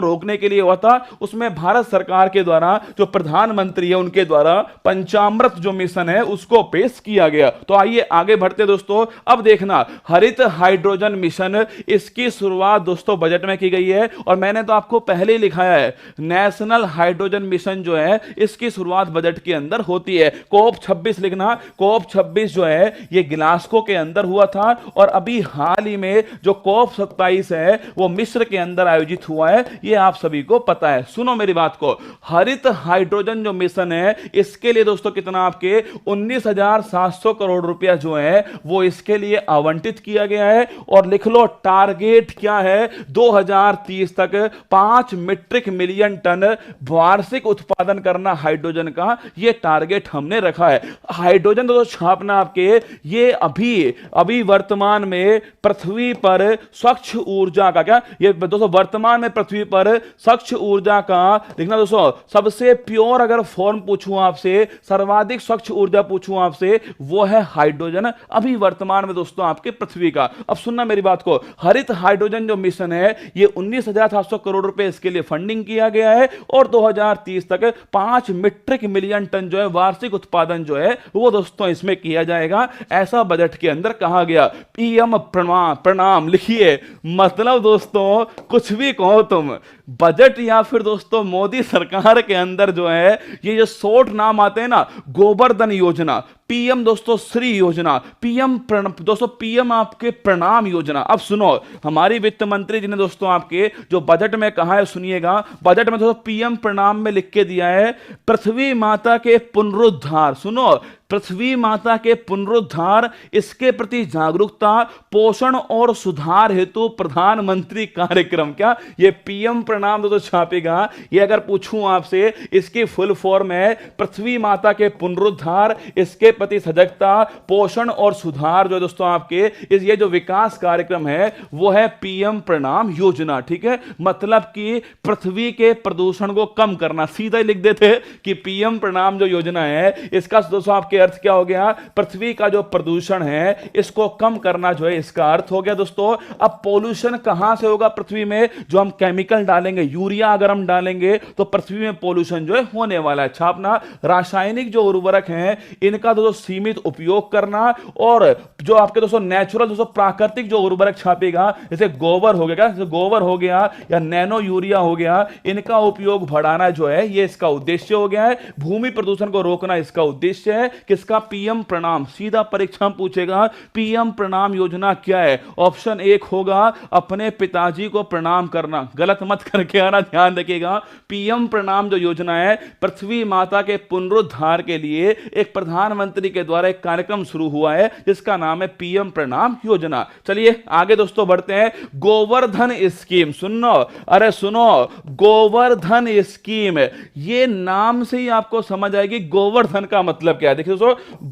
रोकने के लिए हुआ था, उसमें भारत सरकार के द्वारा जो प्रधानमंत्री है उनके द्वारा पंचामृत जो मिशन है उसको पेश किया गया। तो आइए आगे बढ़ते दोस्तों, अब देखना हरित हाइड्रोजन मिशन, इसकी शुरुआत दोस्तों बजट में की गई है। और मैंने तो आपको पहले ही लिखाया है, नेशनल हाइड्रोजन मिशन जो है इसकी शुरुआत बजट के अंदर होती है। COP26 लिखना, COP26 जो है ये ग्लासगो के अंदर हुआ था। और अभी हाल ही में जो COP27 है वो मिस्र के अंदर आयोजित हुआ है, ये आप सभी को पता है। सुनो मेरी बात को, हरित हाइड्रोजन जो मिशन है इसके लिए दोस्तों कितना, आपके 19,700 करोड़ रुपया जो है वो इसके लिए आवंटित किया गया है। और लिख लो टारगेट क्या है, 2030 तक 5 मीट्रिक मिलियन टन वार्षिक उत्पादन करना हाइड्रोजन का, ये टारगेट हमने रखा है। हाइड्रोजन दोस्तों छापना आपके, ये अभी वर्तमान में पृथ्वी पर स्वच्छ ऊर्जा का, क्या ये दोस्तों वर्तमान में पृथ्वी पर स्वच्छ ऊर्जा का लिखना दोस्तों, सबसे प्योर अगर फॉर्म पूछूं आपसे, सर्वाधिक स्वच्छ ऊर्जा पूछूं आपसे, वो है हाइड्रोजन अभी वर्तमान में दोस्तों आपके पृथ्वी का। अब सुनना मेरी बात को, हरित हाइड्रोजन जो मिशन है ये 19,700 करोड़ रुपए इसके लिए फंडिंग किया गया है। और 2030 तक 5 मीट्रिक मिलियन टन जो है वार्षिक उत्पादन जो है वो दोस्तों इसमें किया जाएगा, ऐसा बजट के अंदर कहा गया। PM प्रणाम लिखिए, मतलब दोस्तों कुछ भी कहो तुम, बजट या फिर दोस्तों मोदी सरकार के अंदर जो है ये जो शॉर्ट नाम आते हैं ना, गोवर्धन योजना, पीएम दोस्तों श्री योजना, पीएम दोस्तों पीएम आपके प्रणाम योजना। अब सुनो, हमारी वित्त मंत्री जी ने दोस्तों आपके जो बजट में कहा है, सुनिएगा, बजट में दोस्तों पीएम प्रणाम में लिख के दिया है पृथ्वी माता के पुनरुद्धार, सुनो, पृथ्वी माता के पुनरुद्धार, इसके प्रति जागरूकता, पोषण और सुधार हेतु प्रधानमंत्री कार्यक्रम। क्या ये पीएम प्रणाम दोस्तों छापेगा? ये अगर पूछूं आपसे, इसकी फुल फॉर्म है पृथ्वी माता के पुनरुद्धार, इसके प्रति सजगता, पोषण और सुधार जो दोस्तों आपके इस ये जो विकास कार्यक्रम है वो है पीएम प्रणाम योजना। ठीक है, मतलब कि पृथ्वी के प्रदूषण को कम करना, सीधा ही लिख देते कि पीएम प्रणाम जो योजना है इसका दोस्तों आपके अर्थ क्या हो गया? पृथ्वी का जो प्रदूषण है इसको कम करना जो है इसका अर्थ हो गया दोस्तों। अब पोल्यूशन कहां से होगा पृथ्वी में? जो हम केमिकल डालेंगे, यूरिया अगर हम डालेंगे तो पृथ्वी में पोल्यूशन जो है होने वाला है। छापना, रासायनिक जो उर्वरक हैं इनका दोस्तों सीमित उपयोग करना, और जो आपके दोस्तों नेचुरल दोस्तों प्राकृतिक जो उर्वरक छापेगा, जैसे गोबर हो गया, जैसे गोबर हो गया या नैनो यूरिया हो गया, इनका उपयोग बढ़ाना जो है ये इसका उद्देश्य हो गया है। भूमि प्रदूषण को रोकना इसका उद्देश्य है। किसका? पीएम प्रणाम। सीधा परीक्षा में पूछेगा पीएम प्रणाम योजना क्या है? ऑप्शन 1 होगा अपने पिताजी को प्रणाम करना। गलत मत करके आना, ध्यान रखिएगा। पीएम प्रणाम जो योजना है पृथ्वी माता के पुनरुद्धार के लिए एक प्रधानमंत्री के द्वारा एक कार्यक्रम शुरू हुआ है जिसका नाम है पीएम प्रणाम योजना। चलिए आगे दोस्तों बढ़ते हैं। गोवर्धन स्कीम, सुनो, अरे सुनो, गोवर्धन स्कीम, ये नाम से ही आपको समझ आएगी गोवर्धन का मतलब क्या है। देखिए दोस्तों,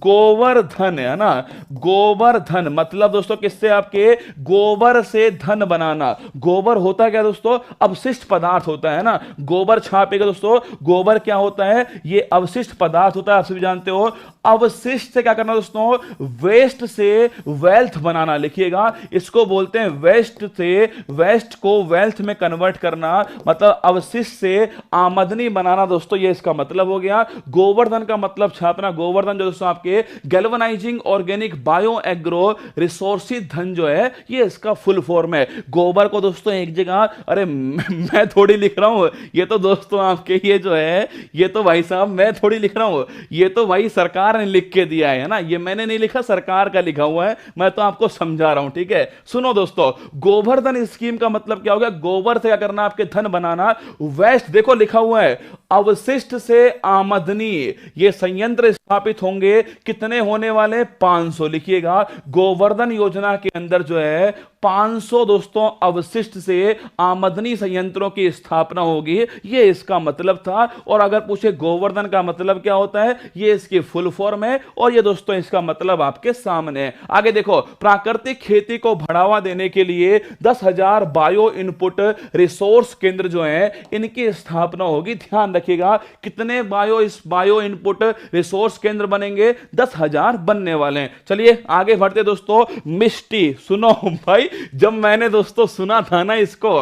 गोवर्धन है ना, गोवर्धन मतलब दोस्तों किससे? आपके गोबर से धन बनाना। गोबर होता क्या दोस्तों? अवशिष्ट पदार्थ होता है ना। गोबर छापेगा दोस्तों, गोबर क्या होता है? ये अवशिष्ट पदार्थ होता है, आप सभी जानते हो। अवशिष्ट से क्या करना दोस्तों? वेस्ट से वेल्थ बनाना। लिखिएगा, इसको बोलते हैं वेस्ट से, वेस्ट को वेल्थ में कन्वर्ट करना, मतलब अवशिष्ट से आमदनी बनाना दोस्तों, ये इसका मतलब हो गया। गोवर्धन का मतलब छापना, गोवर्धन जो दोस्तों आपके galvanising organic bio agro resources धन जो है ये इसका फुल फॉर्म है। गोबर को दोस्तों एक जगह, अरे मैं थोड़ी लिख रहा हूं, ये तो दोस्तों आपके ये जो है, ये तो भाई साहब मैं थोड़ी लिख रहा हूं, ये तो भाई सरकार ने लिख के दिया है ना, ये मैंने नहीं लिखा, सरकार का लिखा हुआ है, मैं तो आपको समझा रहा हूं। ठीक है, सुनो दोस्तों, गोवर्धन स्कीम का मतलब क्या हो गया? गोबर से क्या करना? आपके धन बनाना। वेस्ट देखो लिखा हुआ है अवशिष्ट से आमदनी, ये संयंत्र स्थापित होंगे, कितने होने वाले? 500। लिखिएगा, गोवर्धन योजना के अंदर जो है 500 दोस्तों अवशिष्ट से आमदनी संयंत्रों की स्थापना होगी, ये इसका मतलब था। और अगर पूछे गोवर्धन का मतलब क्या होता है, ये इसकी फुल फॉर्म है, और ये दोस्तों इसका मतलब आपके सामने है। आगे देखो, प्राकृतिक खेती को बढ़ावा देने के लिए 10,000 बायो इनपुट रिसोर्स केंद्र जो है इनकी स्थापना होगी। ध्यान रखिएगा, कितने बायो इनपुट रिसोर्स केंद्र बनेंगे? 10,000 बनने वाले हैं। चलिए आगे बढ़ते दोस्तों। मिष्टी, सुनो भाई, जब मैंने दोस्तों सुना था ना इसको,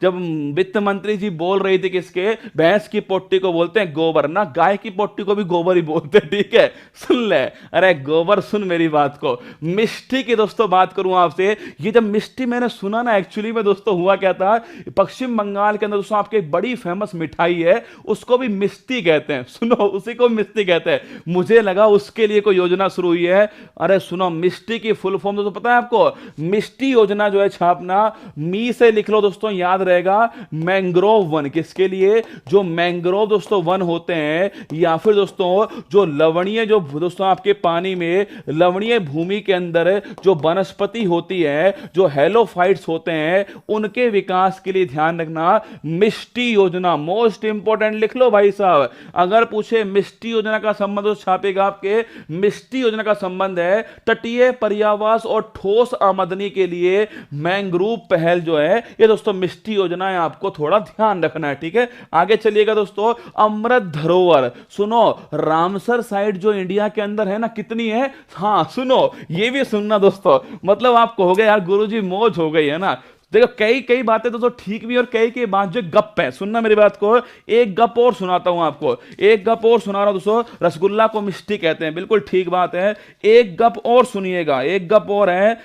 जब वित्त मंत्री जी बोल रही थी किसके? भैंस की पोट्टी को बोलते हैं गोबर ना, गाय की पोट्टी को भी गोबर ही बोलते हैं। ठीक है, सुन ले, अरे गोबर, सुन मेरी बात को। मिष्टी की दोस्तों बात करूं आपसे, ये जब मिष्टी मैंने सुना ना, एक्चुअली में दोस्तों हुआ क्या था, पश्चिम बंगाल के अंदर दोस्तों आपके एक बड़ी फेमस मिठाई है, उसको भी मिष्टी कहते हैं। सुनो, उसी को मिष्टी कहते हैं। मुझे लगा उसके लिए कोई योजना शुरू हुई है। अरे सुनो, मिष्टी की फुल फॉर्म तो पता है आपको? मिष्टी योजना जो है छापना, मी से लिख लो दोस्तों, याद रहेगा। मैंग्रोव वन, किसके लिए? जो मैंग्रोव दोस्तों वन होते हैं, या फिर दोस्तों जो लवणीय, जो दोस्तों आपके पानी में लवणीय भूमि के अंदर जो वनस्पति होती है, जो हेलोफाइट्स होते हैं, उनके विकास के लिए ध्यान रखना। मिष्टी योजना मोस्ट इंपोर्टेंट, लिख लो भाई साहब। अगर पूछे मिष्टी योजना का संबंध तो छापेगा आपके, मिष्टी योजना का संबंध है तटीय पर्यावास और ठोस आमदनी के लिए मैंग्रोव पहल जो है, ये दोस्तों मिष्टी योजना है, आपको थोड़ा ध्यान रखना है। ठीक है, आगे चलिएगा दोस्तों। अमृत धरोहर, सुनो, रामसर साइट जो इंडिया के अंदर है ना, कितनी है? हाँ सुनो, ये भी सुनना दोस्तों, मतलब आप कहोगे यार गुरुजी मौज हो गई है ना। देखो, कई बातें दोस्तों ठीक भी और कई बात जो गप है। सुनना मेरी बात को, एक गप और सुनाता हूं आपको, एक गप और सुना रहा हूं दोस्तों। रसगुल्ला को मिष्टी कहते हैं, बिल्कुल ठीक बात है। एक गप और सुनिएगा, एक गप और है।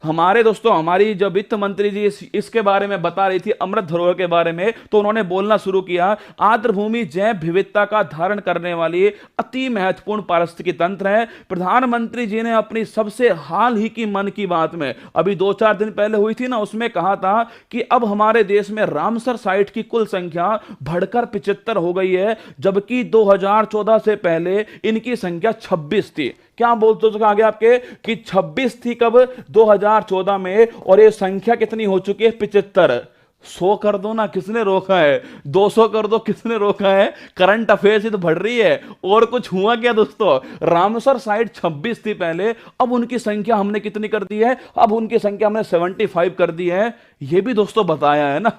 हमारे दोस्तों, हमारी जब वित्त मंत्री जी इसके बारे में बता रही थी, अमृत धरोहर के बारे में, तो उन्होंने बोलना शुरू किया, आर्द्र भूमि जैव विविधता का धारण करने वाली अति महत्वपूर्ण पारिस्थितिकी तंत्र है। प्रधानमंत्री जी ने अपनी सबसे हाल ही की मन की बात में, अभी 2-4 दिन पहले हुई थी ना, उसमें कहा था कि अब हमारे देश में रामसर साइट की कुल संख्या बढ़कर 75 हो गई है, जबकि 2014 से पहले इनकी संख्या 26 थी। क्या बोलते हो आगे आपके कि 26 थी कब? 2014 में, और ये संख्या कितनी हो चुकी है? 75। 100 कर दो ना, किसने रोका है? 200 कर दो, किसने रोका है? करंट अफेयर्स ही तो बढ़ रही है। और कुछ हुआ क्या दोस्तों? रामसर साइट 26 थी पहले, अब उनकी संख्या हमने कितनी कर दी है? अब उनकी संख्या हमने 75 कर दी है। ये भी दोस्तों बताया है ना।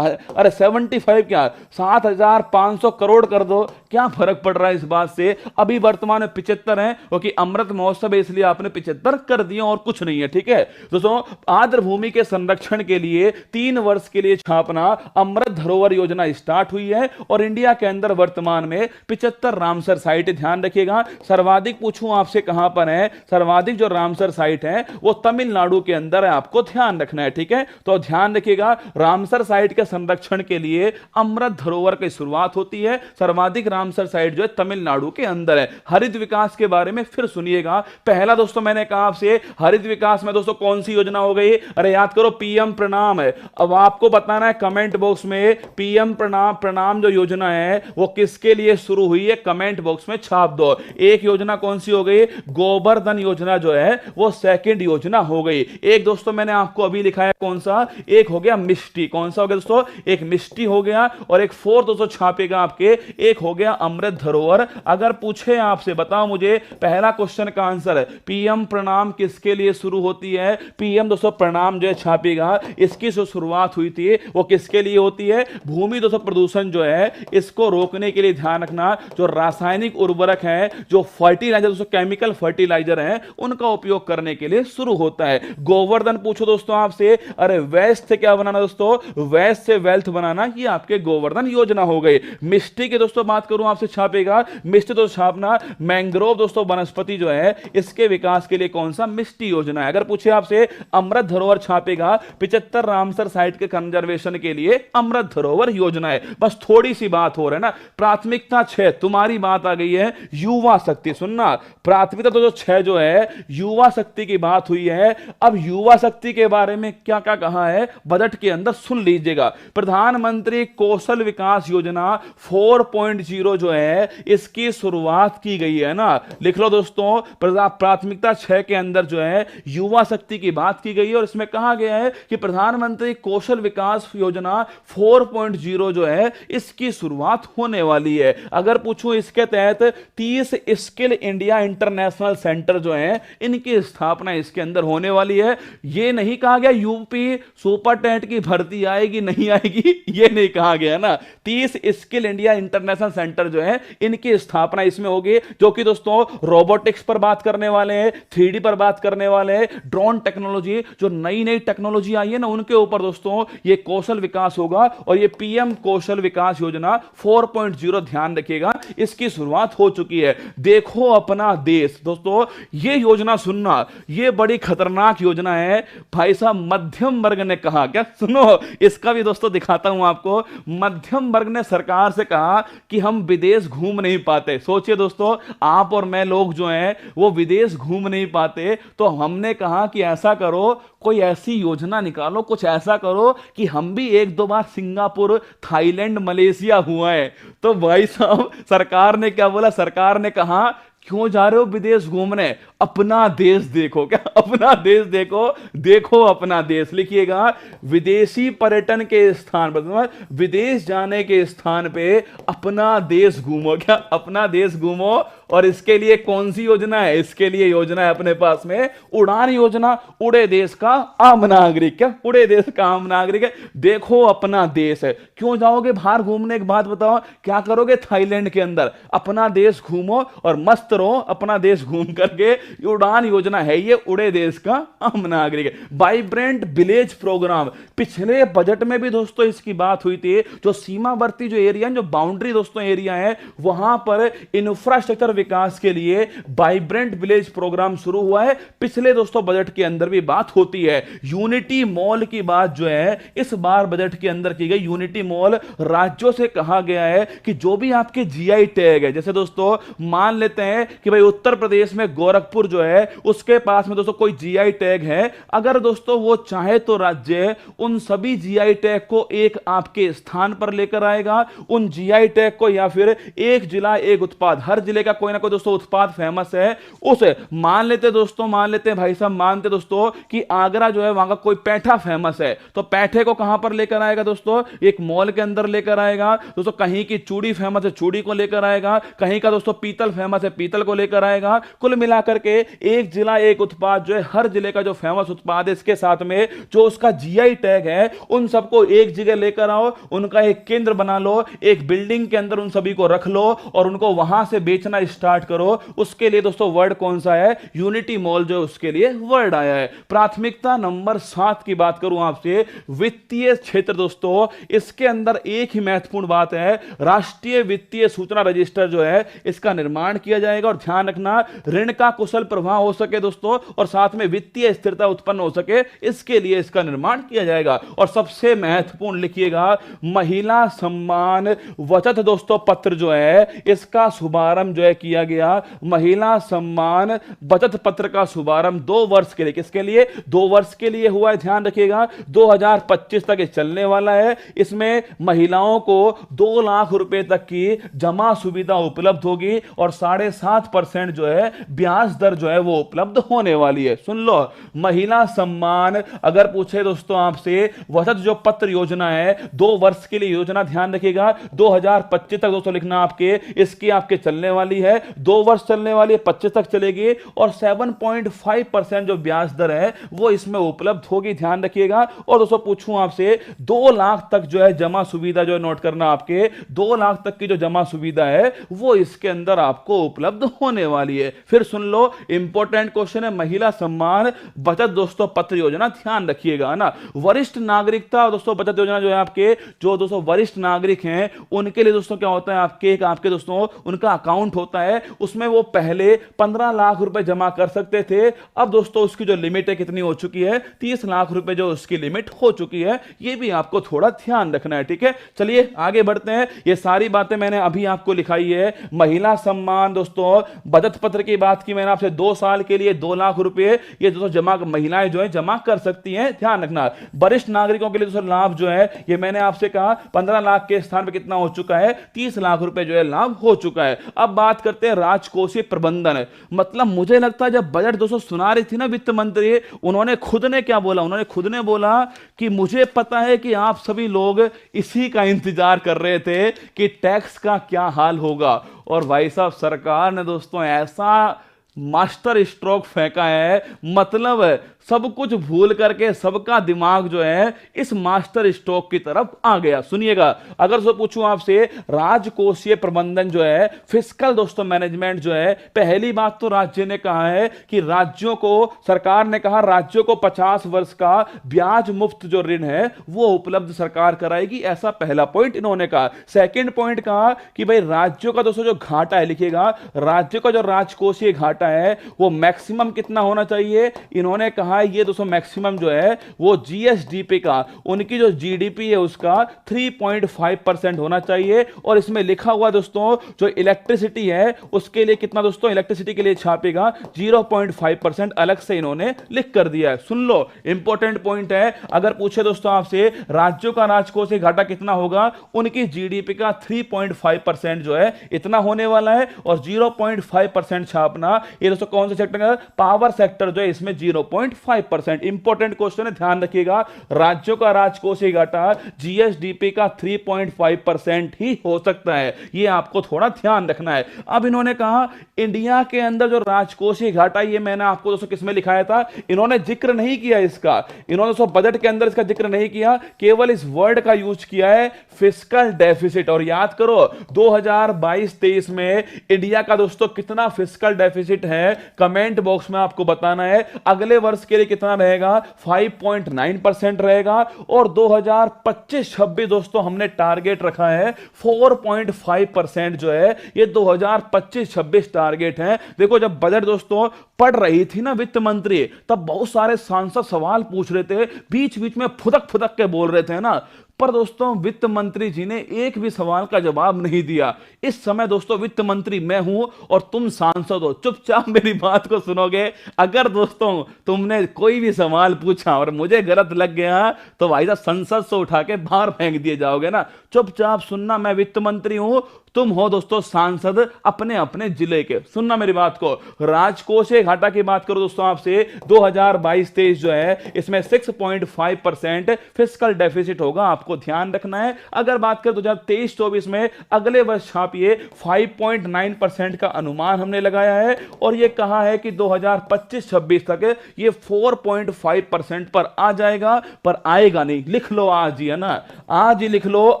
अरे 75 क्या, 7,500 करोड़ कर दो, क्या फर्क पड़ रहा है इस बात से? अभी वर्तमान में 75 है, क्योंकि अमृत महोत्सव है इसलिए आपने 75 कर दिया, और कुछ नहीं है। ठीक है दोस्तों, आर्द्र भूमि के संरक्षण के लिए 3 वर्ष के लिए स्थापना अमृत धरोहर योजना स्टार्ट हुई है, और इंडिया के अंदर वर्तमान में 75 रामसर साइट। ध्यान रखिएगा, सर्वाधिक पूछूं आपसे कहां पर है? सर्वाधिक जो रामसर साइट है वो तमिलनाडु के अंदर है, आपको ध्यान रखना है। ठीक है, तो ध्यान रखिएगा, रामसर साइट के संरक्षण के लिए अमृत धरोहर की शुरुआत होती है। सर्वाधिक रामसर साइट जो है तमिलनाडु के अंदर है। हरित विकास के बारे में फिर सुनिएगा। पहला दोस्तों मैंने कहा आपसे, हरित विकास में दोस्तों कौन सी योजना हो गई? अरे याद करो, पीएम प्रणाम है। अब आपको बताना है कमेंट बॉक्स में, पीएम प्रणाम जो योजना है वो किसके लिए शुरू हुई है, कमेंट बॉक्स में छाप दो। एक योजना कौन सी हो गई? गोवर्धन योजना जो है वो सेकंड योजना हो गई। एक दोस्तों मैंने आपको अभी लिखा है कौन सा? एक हो गया मिष्टी। कौन सा हो गया दोस्तों? एक मिष्टी हो गया, और एक फोर्थ दोस्तों छापेगा आपके, एक हो गया अमृत धरोहर। अगर पूछे आपसे, बताओ मुझे पहला क्वेश्चन का आंसर है, पीएम प्रणाम किसके लिए शुरू होती है? पीएम दोस्तों प्रणाम जो है छापेगा, इसकी जो शुरुआत हुई थी वो किसके लिए होती है? भूमि दोस्तों प्रदूषण जो है इसको रोकने के लिए। ध्यान रखना, जो रासायनिक उर्वरक है, जो फर्टिलाइजर दोस्तों, केमिकल फर्टिलाइजर है, उनका उपयोग करने के लिए शुरू होता है। गोवर्धन पूछो दोस्तों आपसे, अरे वेस्ट से क्या बनाना दोस्तों? वेस्ट से वेल्थ बनाना, ये आपके गोवर्धन योजना हो गई। मिष्टी की दोस्तों बात करूं आपसे, छापेगा मिष्टी तो छापना, मैंग्रोव दोस्तों वनस्पति जो है इसके विकास के लिए कौन सा? मिष्टी योजना है। अगर पूछे आपसे, अमृत धरोहर छापेगा 75 रामसर साइट के कंजर्वेशन के लिए अमृत धरोहर योजना है। बस थोड़ी सी बात हो रहा है ना। प्राथमिकता 6 तुम्हारी बात आ गई है, युवा शक्ति। सुनना, प्राथमिकता तो जो 6 जो है युवा शक्ति की बात हुई है। अब युवा शक्ति के बारे में क्या क्या कहा है बजट के अंदर, सुन लीजिएगा। प्रधानमंत्री कौशल विकास योजना 4.0 जो है इसकी शुरुआत की गई है ना। लिख लो दोस्तों, प्राथमिकता 6 के अंदर जो है युवा शक्ति की बात की गई है, और इसमें कहा गया है कि प्रधानमंत्री कौशल विकास योजना 4.0 जो है इसकी शुरुआत होने वाली है। अगर पूछूं इसके तहत 30 स्किल इंडिया इंटरनेशनल सेंटर जो है इनकी स्थापना इसके अंदर होने वाली है। यह नहीं कहा गया यूपी सुपरटेंडेंट की भर्ती आएगी नहीं आएगी, यह नहीं कहा गया ना। 30 स्किल इंडिया इंटरनेशनल सेंटर जो है इनकी स्थापना इसमें होगी, जो कि दोस्तों रोबोटिक्स पर बात करने वाले हैं, 3D पर बात करने वाले हैं, ड्रोन टेक्नोलॉजी, जो नई नई टेक्नोलॉजी आई है ना उनके ऊपर दोस्तों ये कौशल विकास होगा। और ये पीएम कौशल विकास योजना 4.0 ध्यान रखिएगा, इसकी शुरुआत हो चुकी है। देखो अपना देश दोस्तों, ये योजना सुनना, ये बड़ी खतरनाक योजना है भाई साहब। मध्यम वर्ग ने कहा, क्या सुनो इसका भी दोस्तों दिखाता हूं आपको। मध्यम वर्ग ने सरकार से कहा कि हम विदेश घूम नहीं पाते। सोचिए दोस्तों, आप और मैं लोग जो हैं वो विदेश घूम नहीं पाते, तो हमने कहा कि ऐसा करो, कोई ऐसी योजना निकालो, कुछ ऐसा करो कि हम भी 1-2 बार सिंगापुर, थाईलैंड, मलेशिया हुआ है। तो भाई साहब सरकार ने क्या बोला? सरकार ने कहा क्यों जा रहे हो विदेश घूमने? अपना देश देखो। क्या? अपना देश देखो, देखो अपना देश। लिखिएगा, विदेशी पर्यटन के स्थान पर, विदेश जाने के स्थान पे अपना देश घूमो। क्या? अपना देश घूमो। और इसके लिए कौन सी योजना है? इसके लिए योजना है अपने पास में उड़ान योजना, उड़े देश का आम नागरिक। क्या? उड़े देश का आम नागरिक है। देखो अपना देश है। क्यों जाओगे बाहर घूमने? एक बात बताओ, क्या करोगे थाईलैंड के अंदर? अपना देश घूमो और मस्त रहो अपना देश घूम करके। उड़ान योजना है ये, उड़े देश का आम नागरिक है। वाइब्रेंट विलेज प्रोग्राम, पिछले बजट में भी दोस्तों इसकी बात हुई थी। जो सीमावर्ती जो एरिया, जो बाउंड्री दोस्तों एरिया है, वहां पर इंफ्रास्ट्रक्चर विकास के लिए वाइब्रेंट विलेज प्रोग्राम शुरू हुआ है। पिछले दोस्तों बजट के अंदर भी बात होती है। यूनिटी मॉल की बात जो है इस बार बजट के अंदर की गई। यूनिटी मॉल राज्यों से कहा गया है कि जो भी आपके जीआई टैग है, जैसे दोस्तों मान लेते हैं कि भाई उत्तर प्रदेश में गोरखपुर जो है उसके पास में दोस्तों कोई जीआई टैग है, अगर दोस्तों वो चाहे तो राज्य उन सभी जीआई टैग को एक आपके स्थान पर लेकर आएगा। उन जीआई टैग को या फिर एक जिला एक उत्पाद, हर जिले का कोई ना कोई दोस्तों उत्पाद फेमस है, उसे मान लेते हैं भाई साहब, मानते दोस्तों कि आगरा जो है वहां का कोई पैठा फेमस है, तो पैठे को कहां पर लेकर आएगा दोस्तों, एक मॉल के अंदर लेकर आएगा। दोस्तों कहीं की चूड़ी फेमस है, चूड़ी को लेकर आएगा। कहीं का दोस्तों पीतल फेमस है, पीतल को लेकर आएगा। कुल मिलाकर के एक जिला एक उत्पाद जो है, हर जिले का जो फेमस उत्पाद है इसके साथ में जो उसका जीआई टैग है उन सबको एक जगह लेकर आओ, उनका एक केंद्र बना लो, एक बिल्डिंग के अंदर उन सभी को रख लो और उनको वहां से बेचना स्टार्ट करो। उसके लिए दोस्तों वर्ड कौन सा है, यूनिटी मॉल जो उसके लिए वर्ड आया है। प्राथमिकता नंबर 7 की बात करूं आपसे, वित्तीय क्षेत्र दोस्तों, इसके अंदर एक ही महत्वपूर्ण बात है, राष्ट्रीय वित्तीय सूचना रजिस्टर जो है इसका निर्माण किया जाएगा। और ध्यान रखना ऋण का कुशल प्रवाह हो सके दोस्तों और साथ में वित्तीय स्थिरता उत्पन्न हो सके, इसके लिए इसका निर्माण किया जाएगा। और सबसे महत्वपूर्ण लिखिएगा, महिला सम्मान बचत दोस्तों पत्र जो है इसका शुभारंभ जो है किया गया। महिला सम्मान बचत पत्र का शुभारंभ 2 वर्ष के लिए, किसके लिए, 2 वर्ष के लिए हुआ है। ध्यान रखिएगा 2025 तक ये चलने वाला है। इसमें महिलाओं को 2 लाख रुपए तक की जमा सुविधा उपलब्ध होगी और 7.5% जो है ब्याज दर जो है वो उपलब्ध होने वाली है। सुन लो, महिला सम्मान अगर पूछे दोस्तों आपसे, बचत जो पत्र योजना है 2 वर्ष के लिए योजना, ध्यान रखिएगा 2025 तक दोस्तों लिखना आपके, इसकी आपके चलने वाली है, 2 वर्ष चलने वाली है, 25 तक चलेगी और 7.5% जो ब्याज दर है वो इसमें उपलब्ध होगी। ध्यान रखिएगा। और दोस्तों पूछूं आपसे, 2 लाख तक जो है जमा सुविधा जो है, नोट करना आपके 2 लाख तक की जो जमा सुविधा है वो इसके अंदर आपको उपलब्ध होने वाली है। फिर सुन लो, इंपॉर्टेंट क्वेश्चन है, महिला सम्मान बचत दोस्तों पत्र योजना, ध्यान रखिएगा ना। वरिष्ठ नागरिकता दोस्तों बचत योजना जो है आपके, जो दोस्तों वरिष्ठ नागरिक हैं उनके लिए दोस्तों क्या होता है, आपके दोस्तों उनका अकाउंट होता है, उसमें वो पहले 15 लाख रुपए जमा कर सकते थे। अब दोस्तों उसकी जो लिमिट है कितनी हो चुकी है, 30 लाख रुपए जो उसकी लिमिट हो चुकी है। ये भी आपको थोड़ा ध्यान रखना है, ठीक है। चलिए आगे बढ़ते हैं। ये सारी बातें मैंने अभी आपको लिखाई है। महिला सम्मान दोस्तों बचत पत्र की बात की मैंने आपसे, 2 साल के लिए 2 लाख रुपए ये दोस्तों जमा महिलाएं जो है जमा कर सकती हैं। ध्यान रखना, वरिष्ठ नागरिकों के लिए दोस्तों लाभ जो है ये मैंने आपसे कहा 15 लाख के स्थान पर कितना हो चुका है, 30 लाख रुपए जो है लाभ हो चुका है। अब बात करते हैं राजकोषीय प्रबंधन। मतलब मुझे लगता है जब बजट दोस्तों सुना रही थी ना वित्त मंत्री, उन्होंने खुद ने क्या बोला, उन्होंने खुद ने बोला कि मुझे पता है कि आप सभी लोग इसी का इंतजार कर रहे थे कि टैक्स का क्या हाल होगा। और भाई साहब सरकार ने दोस्तों ऐसा मास्टर स्ट्रोक फेंका है, मतलब सब कुछ भूल करके सबका दिमाग जो है इस मास्टर स्ट्रोक की तरफ आ गया। सुनिएगा, अगर सो पूछूं आपसे, राजकोषीय प्रबंधन जो है, फिस्कल दोस्तों मैनेजमेंट जो है, पहली बात तो राज्य ने कहा है कि राज्यों को, सरकार ने कहा राज्यों को 50 वर्ष का ब्याज मुक्त जो ऋण है वो उपलब्ध सरकार कराएगी, ऐसा पहला पॉइंट इन्होंने कहा। सेकंड पॉइंट कहा कि भाई राज्यों का दोस्तों जो घाटा है, लिखिएगा राज्यों का जो राजकोषीय घाटा है वो मैक्सिमम कितना होना चाहिए, इन्होंने कहा ये दोस्तों मैक्सिमम जो है वो जीएसडीपी का, उनकी जो जीडीपी है उसका 3.5% होना चाहिए। और इसमें लिखा हुआ दोस्तों जो इलेक्ट्रिसिटी है उसके लिए कितना दोस्तों, इलेक्ट्रिसिटी के लिए छापेगा 0.5% अलग से इन्होंने लिख कर दिया है। सुन लो, इंपॉर्टेंट पॉइंट है। अगर पूछे दोस्तों आपसे राज्यों का राजकोषीय घाटा कितना होगा, उनकी जीडीपी का 3.5% जो है इतना होने वाला है। और 0.5% छापना ये दोस्तों कौन से सेक्टर का, पावर सेक्टर जो है इसमें 0.5%। इंपॉर्टेंट क्वेश्चन है, ध्यान रखिएगा। राज्यों का राजकोषीय घाटा जीएसडीपी का 3.5% ही हो सकता है, ये आपको थोड़ा ध्यान रखना है। अब इन्होंने कहा इंडिया के अंदर जो राजकोषीय घाटा, ये मैंने आपको दोस्तों किसमें लिखाया था, इन्होंने जिक्र नहीं किया इसका, इन्होंने दोस्तों बजट के अंदर इसका जिक्र नहीं किया, केवल इस वर्ड का यूज किया है, फिस्कल डेफिसिट। और याद करो 2022-23 में इंडिया का दोस्तों कितना फिस्कल डेफिसिट है, कमेंट बॉक्स में आपको बताना है। अगले वर्ष इसके लिए कितना रहेगा, 5.9% रहेगा। और 2025-26 दोस्तों हमने टारगेट रखा है 4.5% जो है, ये 2025-26 टारगेट है। देखो जब बजट दोस्तों पढ़ रही थी ना वित्त मंत्री, तब बहुत सारे सांसद सवाल पूछ रहे थे, बीच बीच में फुदक फुदक के बोल रहे थे ना, पर दोस्तों वित्त मंत्री जी ने एक भी सवाल का जवाब नहीं दिया। इस समय दोस्तों वित्त मंत्री मैं हूं और तुम सांसद हो, चुपचाप मेरी बात को सुनोगे। अगर दोस्तों तुमने कोई भी सवाल पूछा और मुझे गलत लग गया तो भाई साहब संसद से उठा के बाहर फेंक दिए जाओगे ना। चुपचाप सुनना, मैं वित्त मंत्री हूं, तुम हो दोस्तों सांसद अपने अपने जिले के। सुनना मेरी बात को। राजकोषीय घाटा की बात करो दोस्तों आपसे, 2022-23 जो है इसमें 6.5% फिस्कल डेफिसिट होगा, आपको ध्यान रखना है। अगर बात करें 2023-24 में, अगले वर्ष छापिए 5.9% का अनुमान हमने लगाया है, और यह कहा है कि 2025-26 तक ये 4.5% पर आ जाएगा। पर आएगा नहीं, लिख लो आज ही, है ना, आज ही लिख लो,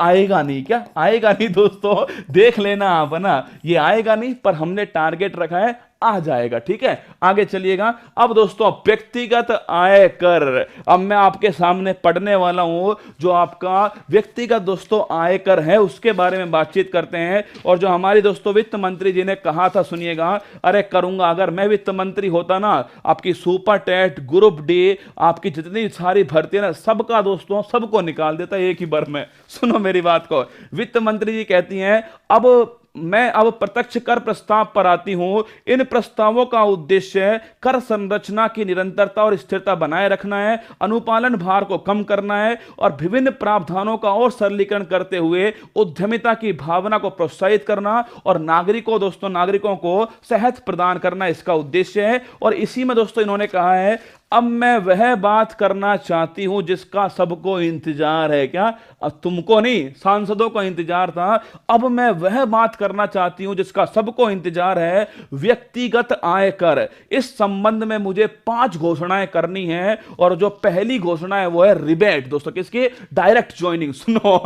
आएगा नहीं। क्या आएगा नहीं दोस्तों, देख लेना आप, है ना, ये आएगा नहीं, पर हमने टारगेट रखा है आ जाएगा। ठीक है, आगे चलिएगा। अब दोस्तों व्यक्तिगत आय कर, अब मैं आपके सामने पढ़ने वाला हूं जो आपका व्यक्तिगत दोस्तों आय कर है, उसके बारे में बातचीत करते हैं। और जो हमारी दोस्तों वित्त मंत्री जी ने कहा था, सुनिएगा, अरे करूंगा, अगर मैं वित्त मंत्री होता ना, आपकी सुपर टेट, ग्रुप डी, आपकी जितनी सारी भर्ती है ना, सबका दोस्तों सबको निकाल देता एक ही बार में। सुनो मेरी बात को। वित्त मंत्री जी कहती हैं, अब प्रत्यक्ष कर प्रस्ताव पर आती हूं। इन प्रस्तावों का उद्देश्य कर संरचना की निरंतरता और स्थिरता बनाए रखना है, अनुपालन भार को कम करना है, और विभिन्न प्रावधानों का और सरलीकरण करते हुए उद्यमिता की भावना को प्रोत्साहित करना, और नागरिकों को सेहत प्रदान करना इसका उद्देश्य है। और इसी में दोस्तों इन्होंने कहा है, अब मैं वह बात करना चाहती हूं जिसका सबको इंतजार है। क्या, अब तुमको नहीं, सांसदों को इंतजार था, अब मैं वह बात करना चाहती हूं जिसका सबको इंतजार है, व्यक्तिगत आय कर। इस संबंध में मुझे 5 घोषणाएं करनी है, और जो पहली घोषणा है वो है रिबेट दोस्तों, किसकी, डायरेक्ट ज्वाइनिंग। सुनो,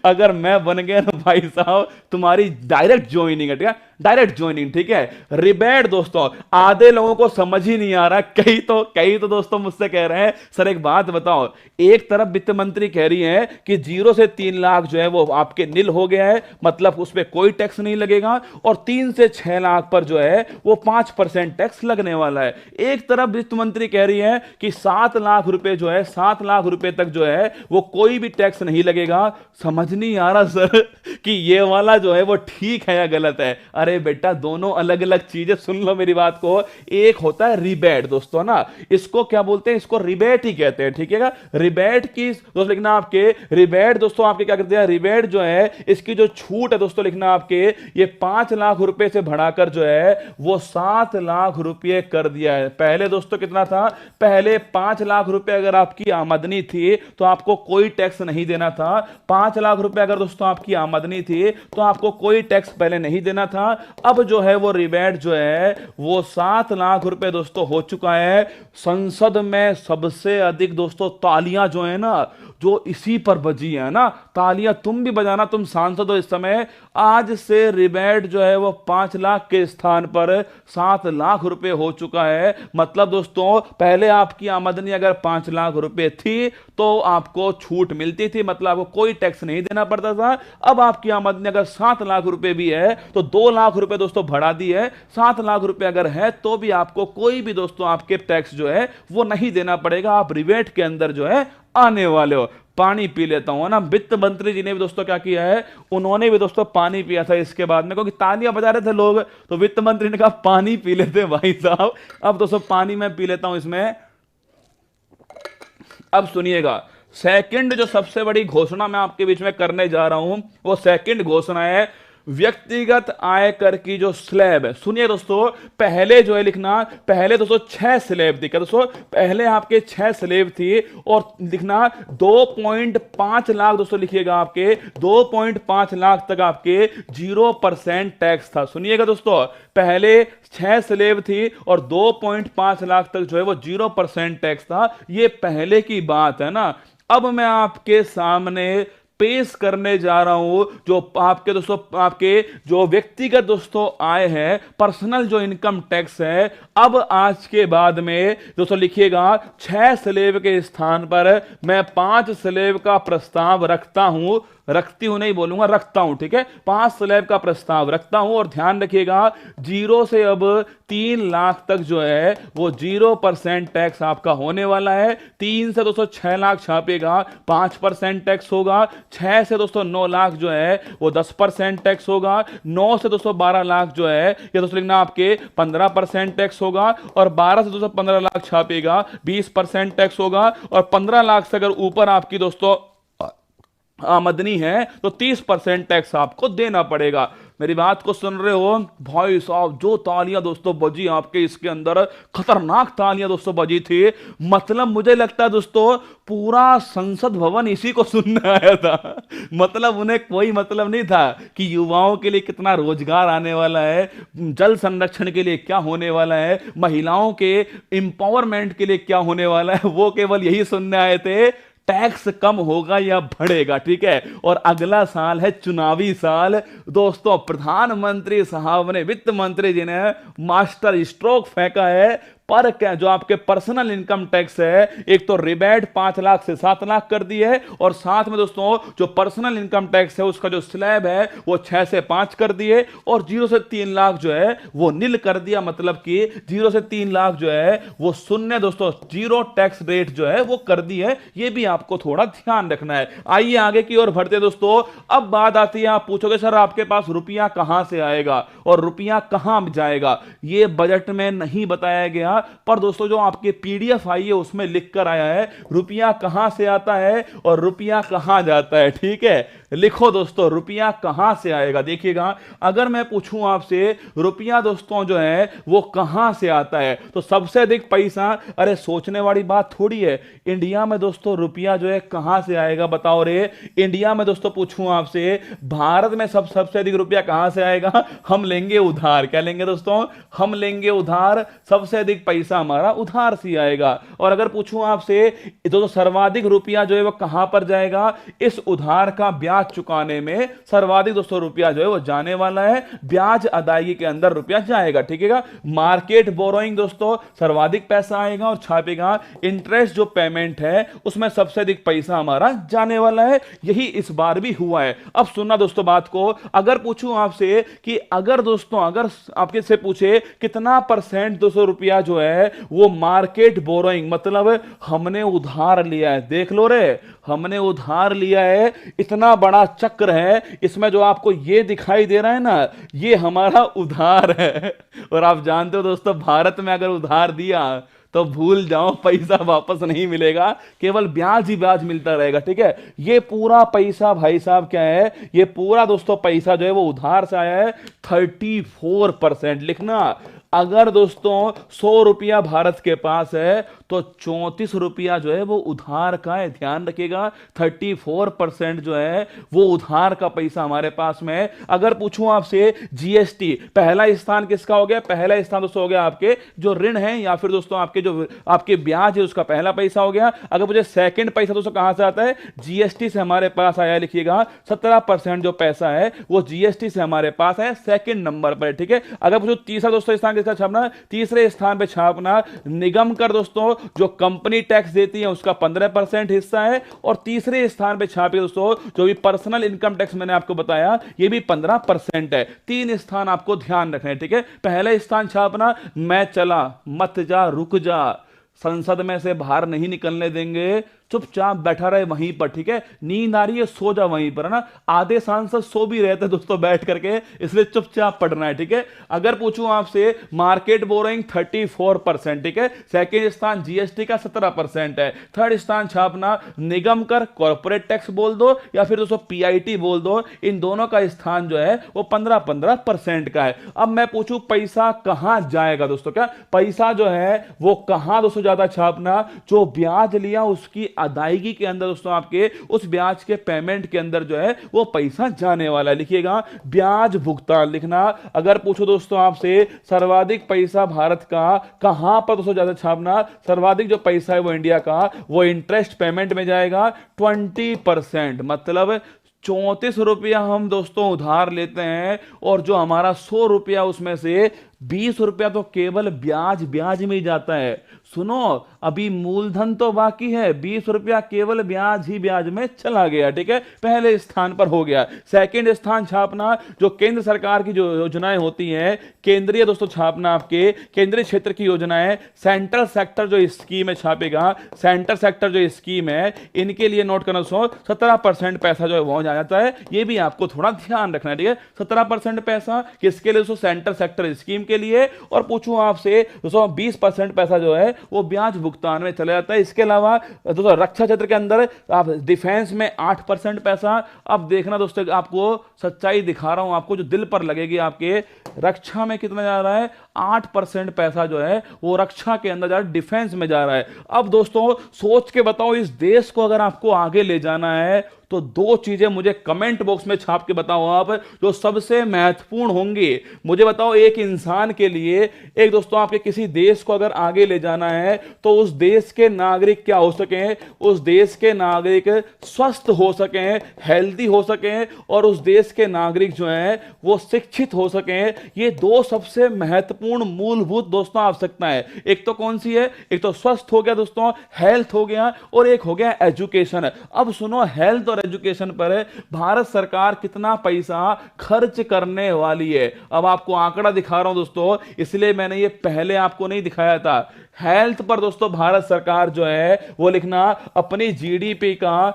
अगर मैं बन गया ना भाई साहब, तुम्हारी डायरेक्ट ज्वाइनिंग है, ठीक है, डायरेक्ट ज्वाइनिंग। ठीक है, रिबेट दोस्तों आधे लोगों को समझ ही नहीं आ रहा, कई तो दोस्तों मुझसे कह रहे हैं, सर एक बात बताओ, एक तरफ वित्त मंत्री कह रही है कि 0 से 3 लाख जो है वो आपके नील हो गया है, मतलब उस पर कोई टैक्स नहीं लगेगा, और 3 से 6 लाख पर जो है वो 5% टैक्स लगने वाला है। एक तरफ वित्त मंत्री कह रही है कि 7 लाख रुपए जो है, 7 लाख रुपए तक जो है वो कोई भी टैक्स नहीं लगेगा। समझ नहीं आ रहा सर कि ये वाला जो है वो ठीक है या गलत है। अरे बेटा, दोनों अलग अलग चीजें, सुन लो मेरी बात को। एक होता है रिबेट दोस्तों ना, इसको क्या बोलते हैं, इसको रिबेट ही कहते हैं। ठीक है, रिबेट की दोस्तों लिखना आपके, रिबेट दोस्तों आपके क्या करते हैं, रिबेट जो है इसकी जो छूट है दोस्तों लिखना आपके, ये 5 लाख रुपए से बढ़ाकर जो है वो 7 लाख रुपए कर दिया है। पहले दोस्तों कितना था, पहले 5 लाख रुपए अगर आपकी आमदनी थी तो आपको कोई टैक्स नहीं देना था। 5 लाख रुपए अगर दोस्तों आपकी आमदनी थी तो आपको कोई टैक्स पहले नहीं देना था। अब जो है वो रिबेट जो है वो 7 लाख रुपए दोस्तों हो चुका है। संसद में सबसे अधिक दोस्तों तालियां जो है ना, जो इसी पर बजी है ना, तालियां तुम भी बजाना, तुम सांसद हो इस समय। आज से रिबेट जो है वो 5 लाख के स्थान पर 7 लाख रुपए हो चुका है। मतलब दोस्तों पहले आपकी आमदनी अगर 5 लाख रुपए थी तो आपको छूट मिलती थी, मतलब आपको कोई टैक्स नहीं देना पड़ता था। अब आपकी आमदनी अगर 7 लाख रुपए भी है तो 2 लाख रुपए दोस्तों बढ़ा दी है। 7 लाख रुपए अगर है तो भी आपको कोई भी दोस्तों आपके टैक्स जो है वो नहीं देना पड़ेगा, आप रिबेट के अंदर जो है आने वाले हो। पानी पी लेता हूं ना। वित्त मंत्री जी ने भी दोस्तों क्या किया है, उन्होंने भी दोस्तों पानी पिया था इसके बाद में, क्योंकि तालियां बजा रहे थे लोग, तो वित्त मंत्री ने कहा पानी पी लेते भाई साहब। अब दोस्तों पानी मैं पी लेता हूं इसमें। अब सुनिएगा, सेकंड जो सबसे बड़ी घोषणा मैं आपके बीच में करने जा रहा हूं, वो सेकंड घोषणा है व्यक्तिगत आय कर की जो स्लैब है। सुनिए दोस्तों, पहले जो है लिखना, पहले दोस्तों 6 स्लैब थी। क्या दोस्तों, पहले आपके 6 स्लैब थी, और लिखना 2.5 लाख दोस्तों लिखिएगा, आपके 2.5 लाख तक आपके 0% टैक्स था। सुनिएगा दोस्तों, पहले 6 स्लैब थी और 2.5 लाख तक जो है वो 0% टैक्स था। ये पहले की बात है ना। अब मैं आपके सामने पेश करने जा रहा हूं जो आपके दोस्तों आपके जो व्यक्तिगत दोस्तों आय है, पर्सनल जो इनकम टैक्स है। अब आज के बाद में दोस्तों लिखिएगा 6 स्लैब के स्थान पर मैं 5 स्लैब का प्रस्ताव रखता हूं, रखती हूं नहीं बोलूंगा, रखता हूं, ठीक है। 5 स्लैब का प्रस्ताव रखता हूं और ध्यान रखिएगा 0 से अब 3 लाख तक जो है वो 0% टैक्स आपका होने वाला है। 3 से दोस्तों 6 लाख छापेगा 5% टैक्स होगा। 6 से दोस्तों 9 लाख जो है वो 10% टैक्स होगा। 9 से दोस्तों 12 लाख जो है ये दोस्तों लिखना आपके 15% टैक्स होगा। और 12 से दोस्तों 15 लाख छापेगा 20% टैक्स होगा। और 15 लाख से अगर ऊपर आपकी दोस्तों आमदनी है तो 30% टैक्स आपको देना पड़ेगा। मेरी बात को सुन रहे हो भाई साहब? जो तालियां दोस्तों बजी आपके इसके अंदर, खतरनाक तालियां दोस्तों बजी थी। मतलब मुझे लगता है दोस्तों पूरा संसद भवन इसी को सुनने आया था। मतलब उन्हें कोई मतलब नहीं था कि युवाओं के लिए कितना रोजगार आने वाला है, जल संरक्षण के लिए क्या होने वाला है, महिलाओं के एम्पावरमेंट के लिए क्या होने वाला है। वो केवल यही सुनने आए थे टैक्स कम होगा या बढ़ेगा, ठीक है। और अगला साल है चुनावी साल दोस्तों। प्रधानमंत्री साहब ने, वित्त मंत्री जी ने मास्टर स्ट्रोक फेंका है पर क्या जो आपके पर्सनल इनकम टैक्स है, एक तो रिबेट 5 लाख से 7 लाख कर दी है और साथ में दोस्तों जो पर्सनल इनकम टैक्स है उसका जो स्लैब है वो 6 से 5 कर दिए और 0 से 3 लाख जो है वो नील कर दिया। मतलब कि 0 से 3 लाख जो है वो शून्य दोस्तों, 0 टैक्स रेट जो है वो कर दी है। ये भी आपको थोड़ा ध्यान रखना है। आइए आगे की ओर बढ़ते दोस्तों। अब बात आती है, आप पूछोगे सर आपके पास रुपया कहां से आएगा और रुपया कहां जाएगा। ये बजट में नहीं बताया गया पर दोस्तों जो आपके पीडीएफ आई है उसमें लिख कर आया है रुपया कहां से आता है और रुपया कहां जाता है, ठीक है। लिखो दोस्तों रुपया कहां से आएगा। देखिएगा अगर मैं पूछूं आपसे रुपया दोस्तों जो है वो कहां से आता है तो सबसे अधिक पैसा, अरे सोचने वाली बात थोड़ी है। इंडिया में दोस्तों रुपया जो है कहां से आएगा बताओ रे। इंडिया में दोस्तों पूछूं आपसे भारत में सबसे अधिक रुपया कहां से आएगा? हम लेंगे उधार। क्या लेंगे दोस्तों? हम लेंगे उधार। सबसे अधिक पैसा हमारा उधार से आएगा। और अगर पूछूं आपसे दोस्तों सर्वाधिक रुपया जो है वो कहां पर जाएगा? इस उधार का ब्याज चुकाने में सर्वाधिक दोस्तों रुपया जो है वो जाने वाला है, ब्याज अदायगी के अंदर रुपया जाएगा, ठीक है। मार्केट बोरोइंग दोस्तों सर्वाधिक पैसा आएगा और छापेगा। इंटरेस्ट जो पेमेंट है उसमें सबसे अधिक पैसा हमारा जाने वाला है। यही इस बार भी हुआ है। अब सुनना दोस्तों बात को, अगर पूछूं आपसे कि अगर दोस्तों अगर आपके से पूछे कितना % दोस्तों रुपया जो है वो मार्केट बोरोइंग, मतलब हमने उधार लिया है। देख लो रे, हमने उधार लिया है, इतना बड़ा चक्र है, इसमें जो आपको ये दिखाई दे रहा है ना ये हमारा उधार है। और आप जानते हो दोस्तों भारत में अगर उधार दिया तो भूल जाओ पैसा वापस नहीं मिलेगा, केवल ब्याज ही ब्याज मिलता रहेगा, ठीक है। ये पूरा पैसा भाई साहब क्या है? ये पूरा दोस्तों पैसा जो है वो उधार से आया है। 34% लिखना। अगर दोस्तों 100 रुपया भारत के पास है तो 34 रुपया जो है वो उधार का है। ध्यान रखिएगा 34% जो है वो उधार का पैसा हमारे पास में है। अगर पूछूं आपसे जीएसटी, पहला स्थान किसका हो गया? पहला स्थान दोस्तों हो गया आपके जो ऋण है या फिर दोस्तों आपके जो आपके ब्याज है उसका पहला पैसा हो गया। अगर मुझे सेकंड पैसा दोस्तों कहां से आता है? जीएसटी से हमारे पास आया। लिखिएगा 17% जो पैसा है वो जीएसटी से हमारे पास है, सेकंड नंबर पर, ठीक है। अगर पूछो तीसरा दोस्तों स्थान किसका छापना? तीसरे स्थान पे छापना निगम कर दोस्तों जो कंपनी टैक्स देती है उसका 15% हिस्सा है। और तीसरे स्थान पे छापे दोस्तों जो भी पर्सनल इनकम टैक्स मैंने आपको बताया ये भी 15% है। 3 स्थान आपको ध्यान रखना है, ठीक है। पहला स्थान छापना मैं चला, मत जा, रुक जा, संसद में से बाहर नहीं निकलने देंगे, चुपचाप बैठा रहे वहीं पर, ठीक है। नींद आ रही है सो जा वहीं पर, है ना। आधे सांसद सो भी रहते दोस्तों बैठ करके, इसलिए चुपचाप पढ़ना है, ठीक है। अगर पूछूं आपसे मार्केट बोरोइंग 34%, ठीक है। सेकंड स्थान जीएसटी का 17% है। थर्ड स्थान छापना निगम कर, कॉर्पोरेट टैक्स बोल दो या फिर दोस्तों पीआईटी बोल दो, इन दोनों का स्थान जो है वो 15% का है। अब मैं पूछूं पैसा कहां जाएगा दोस्तों? क्या पैसा जो है वो कहां दोस्तों ज्यादा छापना? जो ब्याज लिया उसकी अदायगी के अंदर दोस्तों आपके उस ब्याज के पेमेंट के अंदर जो है वो पैसा जाने वाला है। लिखिएगा ब्याज भुगतान लिखना। अगर पूछो दोस्तों आपसे सर्वाधिक पैसा भारत का कहां पर दोस्तों ज्यादा छापना, सर्वाधिक जो पैसा है वो इंडिया का वो इंटरेस्ट पेमेंट में जाएगा 20%, मतलब 34 रुपया हम दोस्तों उधार लेते हैं और जो हमारा 100 रुपया उसमें से 20 रुपया तो केवल ब्याज में ही जाता है। सुनो, अभी मूलधन तो बाकी है, 20 रुपया केवल ब्याज ही ब्याज में चला गया। ठीक है, पहले स्थान पर हो गया। सेकंड स्थान छापना जो केंद्र सरकार की जो योजनाएं होती हैं, केंद्रीय दोस्तों छापना, आपके केंद्रीय क्षेत्र की योजनाएं, सेंट्रल सेक्टर जो स्कीम है छापेगा। सेंट्रल सेक्टर जो स्कीम है इनके लिए नोट करना दोस्तों 17% पैसा जो है वहां जाता है। ये भी आपको थोड़ा ध्यान रखना है। ठीक है, 17% पैसा किसके लिए दोस्तों? सेंट्रल सेक्टर स्कीम के लिए। और पूछूं आपसे दोस्तों 20% पैसा जो है वो ब्याज भुगतान में चला जाता है। इसके अलावा दोस्तों रक्षा क्षेत्र के अंदर आप डिफेंस में 8% पैसा। अब देखना दोस्तों, आपको सच्चाई दिखा रहा हूं आपको जो दिल पर लगेगी। आपके रक्षा में कितना जा रहा है? 8% पैसा जो है वो रक्षा के अंदर जा रहा है, डिफेंस में जा रहा है। अब दोस्तों सोच के बताओ, इस देश को अगर आपको आगे ले जाना है तो दो चीजें मुझे कमेंट बॉक्स में छाप के बताओ आप, जो सबसे महत्वपूर्ण होंगी। मुझे बताओ, एक इंसान के लिए, एक दोस्तों आपके किसी देश को अगर आगे ले जाना है तो उस देश के नागरिक क्या हो सके? उस देश के नागरिक स्वस्थ हो सके, हेल्दी हो सके, और उस देश के नागरिक जो है वो शिक्षित हो सके। ये दो सबसे महत्वपूर्ण मूलभूत दोस्तों आवश्यकता है। एक तो कौन सी है? एक तो स्वस्थ हो गया दोस्तों, हेल्थ हो गया, और एक हो गया एजुकेशन। अब सुनो, हेल्थ और एजुकेशन पर भारत सरकार कितना पैसा खर्च करने वाली है। अब आपको आंकड़ा दिखा रहा हूं दोस्तों, इसलिए मैंने ये पहले आपको नहीं दिखाया था। हेल्थ पर दोस्तों भारत सरकार जो है वो लिखना अपनी जीडीपी का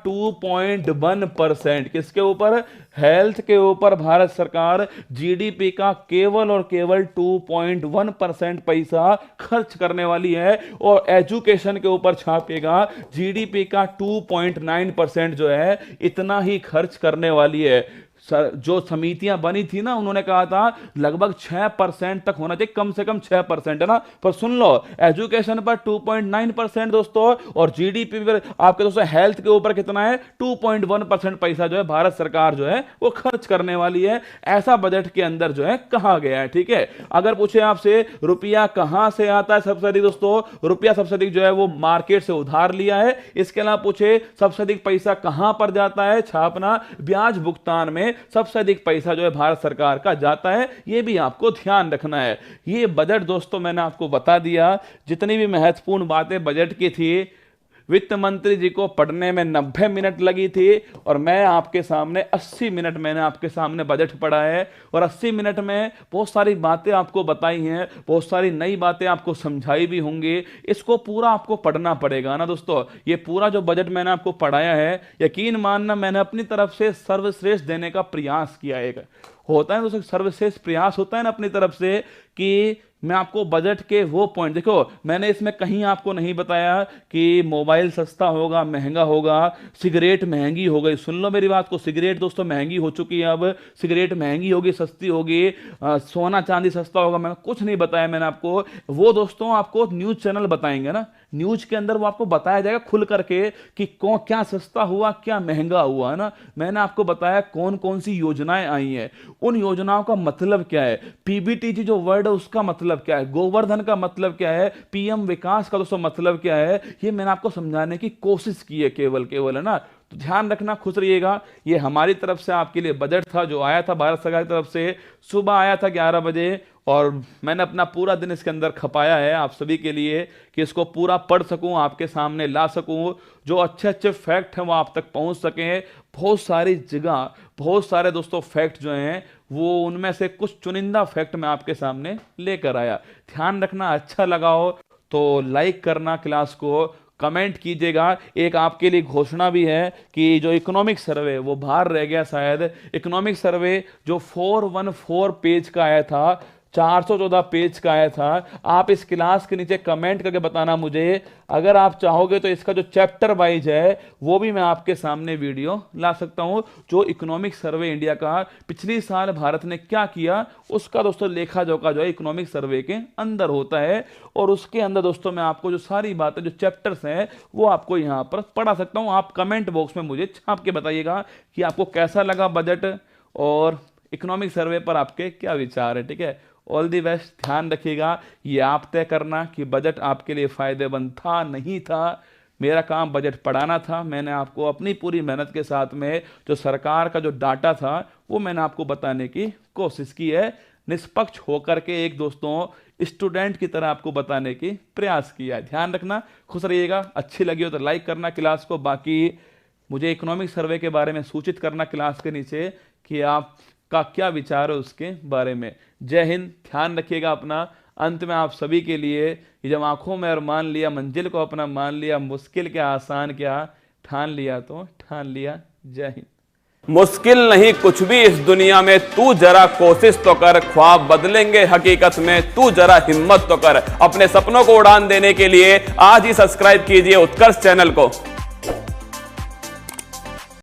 2.1%। किसके ऊपर? हेल्थ के ऊपर भारत सरकार जीडीपी का केवल और केवल 2.1% पैसा खर्च करने वाली है। और एजुकेशन के ऊपर छापेगा जीडीपी का 2.9% जो है इतना ही खर्च करने वाली है। जो समितियां बनी थी ना, उन्होंने कहा था लगभग 6% तक होना चाहिए, कम से कम 6% है ना। पर सुन लो, एजुकेशन पर 2.9% दोस्तों, और जीडीपी पर आपके दोस्तों हेल्थ के ऊपर कितना है? 2.1% पैसा जो है भारत सरकार जो है वो खर्च करने वाली है। ऐसा बजट के अंदर जो है कहा गया है। ठीक है, अगर पूछे आपसे रुपया कहां से आता है सबसे अधिक दोस्तों, रुपया सबसे अधिक जो है वो मार्केट से उधार लिया है। इसके अलावा पूछे सबसे अधिक पैसा कहां पर जाता है छापना, ब्याज भुगतान में सबसे अधिक पैसा जो है भारत सरकार का जाता है। यह भी आपको ध्यान रखना है। यह बजट दोस्तों मैंने आपको बता दिया, जितनी भी महत्वपूर्ण बातें बजट की थी वित्त मंत्री जी को पढ़ने में 90 मिनट लगी थी, और मैं आपके सामने 80 मिनट मैंने आपके सामने बजट पढ़ा है। और 80 मिनट में बहुत सारी बातें आपको बताई हैं, बहुत सारी नई बातें आपको समझाई भी होंगी। इसको पूरा आपको पढ़ना पड़ेगा ना दोस्तों। ये पूरा जो बजट मैंने आपको पढ़ाया है, यकीन मानना मैंने अपनी तरफ से सर्वश्रेष्ठ देने का प्रयास किया है। होता है दोस्तों, सर्वश्रेष्ठ प्रयास होता है ना अपनी तरफ से, कि मैं आपको बजट के वो पॉइंट, देखो मैंने इसमें कहीं आपको नहीं बताया कि मोबाइल सस्ता होगा, महंगा होगा, सिगरेट महंगी हो गई। सुन लो मेरी बात को, सिगरेट दोस्तों महंगी हो चुकी है। अब सिगरेट महंगी होगी, सस्ती होगी, सोना चांदी सस्ता होगा, मैंने कुछ नहीं बताया मैंने आपको। वो दोस्तों आपको न्यूज चैनल बताएंगे ना, न्यूज के अंदर वो आपको बताया जाएगा खुल करके कि कौन क्या सस्ता हुआ, क्या महंगा हुआ, है ना। मैंने आपको बताया कौन कौन सी योजनाएं आई हैं, उन योजनाओं का मतलब क्या है, पीबीटीजी जो वर्ड है उसका मतलब क्या है, गोवर्धन का मतलब क्या है, पीएम विकास का दोस्तों मतलब क्या है, ये मैंने आपको समझाने की कोशिश की है केवल है ना। तो ध्यान रखना, खुश रहिएगा। ये हमारी तरफ से आपके लिए बजट था जो आया था भारत सरकार की तरफ से, सुबह आया था 11 बजे, और मैंने अपना पूरा दिन इसके अंदर खपाया है आप सभी के लिए कि इसको पूरा पढ़ सकूं, आपके सामने ला सकूं, जो अच्छे अच्छे फैक्ट हैं वो आप तक पहुंच सकें। बहुत सारी जगह बहुत सारे दोस्तों फैक्ट जो हैं वो, उनमें से कुछ चुनिंदा फैक्ट मैं आपके सामने लेकर आया। ध्यान रखना, अच्छा लगा हो तो लाइक करना क्लास को, कमेंट कीजिएगा। एक आपके लिए घोषणा भी है कि जो इकोनॉमिक सर्वे वो बाहर रह गया शायद, इकोनॉमिक सर्वे जो 414 पेज का आया था, 414 पेज का आया था। आप इस क्लास के नीचे कमेंट करके बताना मुझे, अगर आप चाहोगे तो इसका जो चैप्टर वाइज है वो भी मैं आपके सामने वीडियो ला सकता हूं। जो इकोनॉमिक सर्वे इंडिया का पिछले साल भारत ने क्या किया उसका दोस्तों लेखा जोखा जो है इकोनॉमिक सर्वे के अंदर होता है, और उसके अंदर दोस्तों मैं आपको जो सारी बातें जो चैप्टर्स हैं वो आपको यहां पर पढ़ा सकता हूं। आप कमेंट बॉक्स में मुझे छाप के बताइएगा कि आपको कैसा लगा बजट और इकोनॉमिक सर्वे पर आपके क्या विचार है। ठीक है, ऑल दी बेस्ट। ध्यान रखिएगा, ये आप तय करना कि बजट आपके लिए फायदेमंद था नहीं था। मेरा काम बजट पढ़ाना था। मैंने आपको अपनी पूरी मेहनत के साथ में जो सरकार का जो डाटा था वो मैंने आपको बताने की कोशिश की है, निष्पक्ष होकर के एक दोस्तों स्टूडेंट की तरह आपको बताने की प्रयास किया है। ध्यान रखना, खुश रहिएगा। अच्छी लगी हो तो लाइक करना क्लास को। बाकी मुझे इकोनॉमिक सर्वे के बारे में सूचित करना क्लास के नीचे कि आपका क्या विचार है उसके बारे में। जय हिंद, ध्यान रखिएगा अपना। अंत में आप सभी के लिए ये जब आंखों में और मान लिया, मंजिल को अपना मान लिया, मुश्किल क्या आसान क्या ठान लिया तो ठान लिया। जय हिंद। मुश्किल नहीं कुछ भी इस दुनिया में, तू जरा कोशिश तो कर, ख्वाब बदलेंगे हकीकत में, तू जरा हिम्मत तो कर। अपने सपनों को उड़ान देने के लिए आज ही सब्सक्राइब कीजिए उत्कर्ष चैनल को।